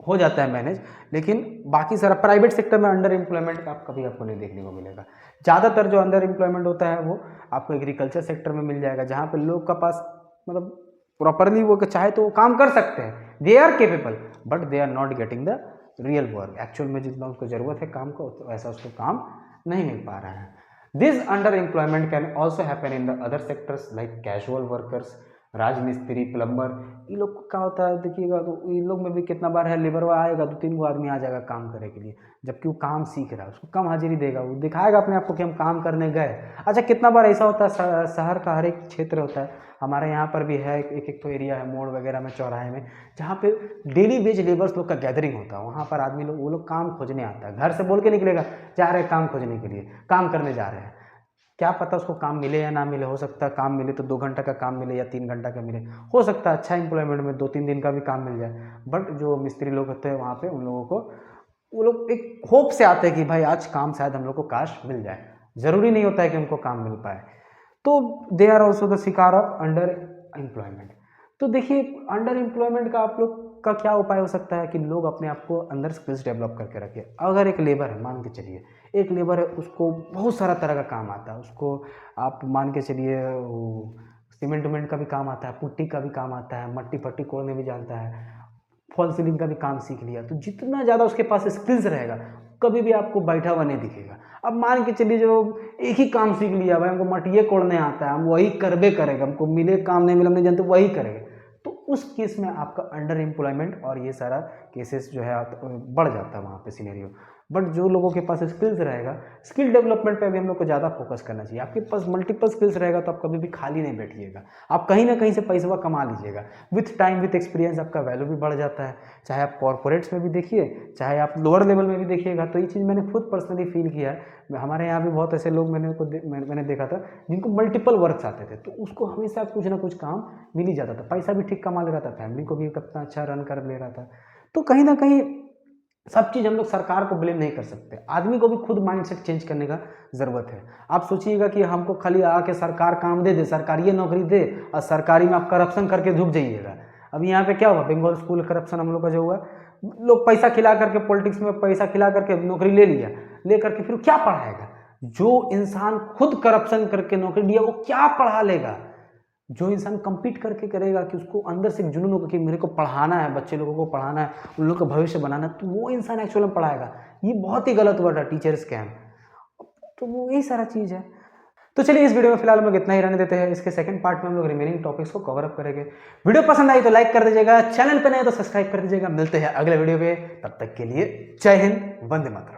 हो जाता है मैनेज, लेकिन बाकी सारा प्राइवेट सेक्टर में अंडर एम्प्लॉयमेंट आप कभी आपको नहीं देखने को मिलेगा। ज़्यादातर जो अंडर एम्प्लॉयमेंट होता है वो आपको एग्रीकल्चर सेक्टर में मिल जाएगा, जहाँ पे लोग का पास मतलब प्रॉपरली वो चाहे तो वो काम कर सकते हैं, they are capable, but they are not getting the real work. Actual में जितना उसको ज़रूरत है काम को, तो वैसा उसको काम नहीं मिल पा रहा है। This under employment can also happen in the other sectors like casual workers, राजमिस्त्री, प्लम्बर। ये लोग को क्या होता है देखिएगा, तो इन लोग में भी कितना बार है, लेबर आएगा 2-3 आदमी आ जाएगा काम करने के लिए, जबकि वो काम सीख रहा है, उसको कम हाजिरी देगा, वो दिखाएगा अपने आप को कि हम काम करने गए। अच्छा, कितना बार ऐसा होता है, शहर का हर एक क्षेत्र होता है, हमारे यहाँ पर भी है एक तो एरिया है मोड़ वगैरह में, चौराहे में, जहाँ पे डेली वेज लेबर्स लोग का गैदरिंग होता है। वहाँ पर आदमी लोग, वो लोग काम खोजने आता है, घर से बोल के निकलेगा जा रहे हैं काम खोजने के लिए, काम करने जा रहे हैं। क्या पता उसको काम मिले या ना मिले, हो सकता है काम मिले तो 2 घंटा का काम मिले या 3 घंटा का मिले, हो सकता है अच्छा एम्प्लॉयमेंट में 2-3 दिन का भी काम मिल जाए। बट जो मिस्त्री लोग होते हैं वहाँ पे, उन लोगों को, वो लोग एक होप से आते हैं कि भाई आज काम शायद हम लोग को काश मिल जाए, ज़रूरी नहीं होता है कि उनको काम मिल पाए। तो दे आर ऑल्सो द शिकार ऑफ अंडर एम्प्लॉयमेंट। तो देखिए, अंडर एम्प्लॉयमेंट का आप लोग का क्या उपाय हो सकता है कि लोग अपने आप को अंदर स्किल्स डेवलप करके रखें। अगर एक लेबर है, मान के चलिए एक लेबर है, उसको बहुत सारा तरह का काम आता है, उसको आप मान के चलिए सीमेंट उमेंट का भी काम आता है, पुट्टी का भी काम आता है, मट्टी फट्टी कोड़ने भी जानता है, फॉल सीलिंग का भी काम सीख लिया। तो जितना ज़्यादा उसके पास स्किल्स रहेगा, कभी भी आपको बैठा हुआ नहीं दिखेगा। अब मान के चलिए जो एक ही काम सीख लिया, भाई हमको मटिए कोड़ने आता है, हम वही करबे करेगा, हमको मिले काम नहीं मिले हम नहीं जानते, वही करेगा, तो उस केस में आपका अंडर एम्प्लॉयमेंट और ये सारा केसेस जो है बढ़ जाता है वहाँ पे सिनेरियो। बट जो लोगों के पास स्किल्स रहेगा, स्किल डेवलपमेंट पे भी हम लोग को ज़्यादा फोकस करना चाहिए। आपके पास मल्टीपल स्किल्स रहेगा तो आप कभी भी खाली नहीं बैठिएगा, आप कहीं ना कहीं से पैसा कमा लीजिएगा। विथ टाइम विथ एक्सपीरियंस आपका वैल्यू भी बढ़ जाता है, चाहे आप कॉर्पोरेट्स में भी देखिए, चाहे आप लोअर लेवल में भी देखिएगा। तो ये चीज़ मैंने खुद पर्सनली फील किया है। हमारे यहाँ भी बहुत ऐसे लोग मैंने देखा था जिनको मल्टीपल वर्क्स आते थे, तो उसको हमेशा कुछ ना कुछ काम मिल ही जाता था, पैसा भी ठीक कमा ले रहा था, फैमिली को भी कितना अच्छा रन कर ले रहा था। तो कहीं ना कहीं सब चीज़ हम लोग सरकार को ब्लेम नहीं कर सकते, आदमी को भी खुद माइंडसेट चेंज करने का ज़रूरत है। आप सोचिएगा कि हमको खाली आके सरकार काम दे सरकारी नौकरी दे और सरकारी में आप करप्शन करके झुक जाइएगा। अब यहाँ पे क्या हुआ, बंगाल स्कूल करप्शन हम लोग का जो हुआ, लोग पैसा खिला करके, पॉलिटिक्स में पैसा खिला करके नौकरी ले लिया, ले करके फिर क्या पढ़ाएगा? जो इंसान खुद करप्शन करके नौकरी लिया वो क्या पढ़ा लेगा? जो इंसान compete करके करेगा कि उसको अंदर से एक जुनून होगा कि मेरे को पढ़ाना है, बच्चे लोगों को पढ़ाना है, उन लोगों का भविष्य बनाना है, तो वो इंसान एक्चुअल में पढ़ाएगा। ये बहुत ही गलत वर्ड है, टीचर स्कैम। तो वो यही सारा चीज़ है। तो चलिए इस वीडियो में फिलहाल हम लोग इतना ही रहने देते हैं। इसके सेकंड पार्ट में हम लोग रिमेनिंग टॉपिक्स को कवर अप करेंगे। वीडियो पसंद आई तो लाइक कर दीजिएगा, चैनल पर नए तो सब्सक्राइब कर दीजिएगा। मिलते हैं अगले वीडियो पे, तब तक के लिए जय हिंद, वंदे मातरम।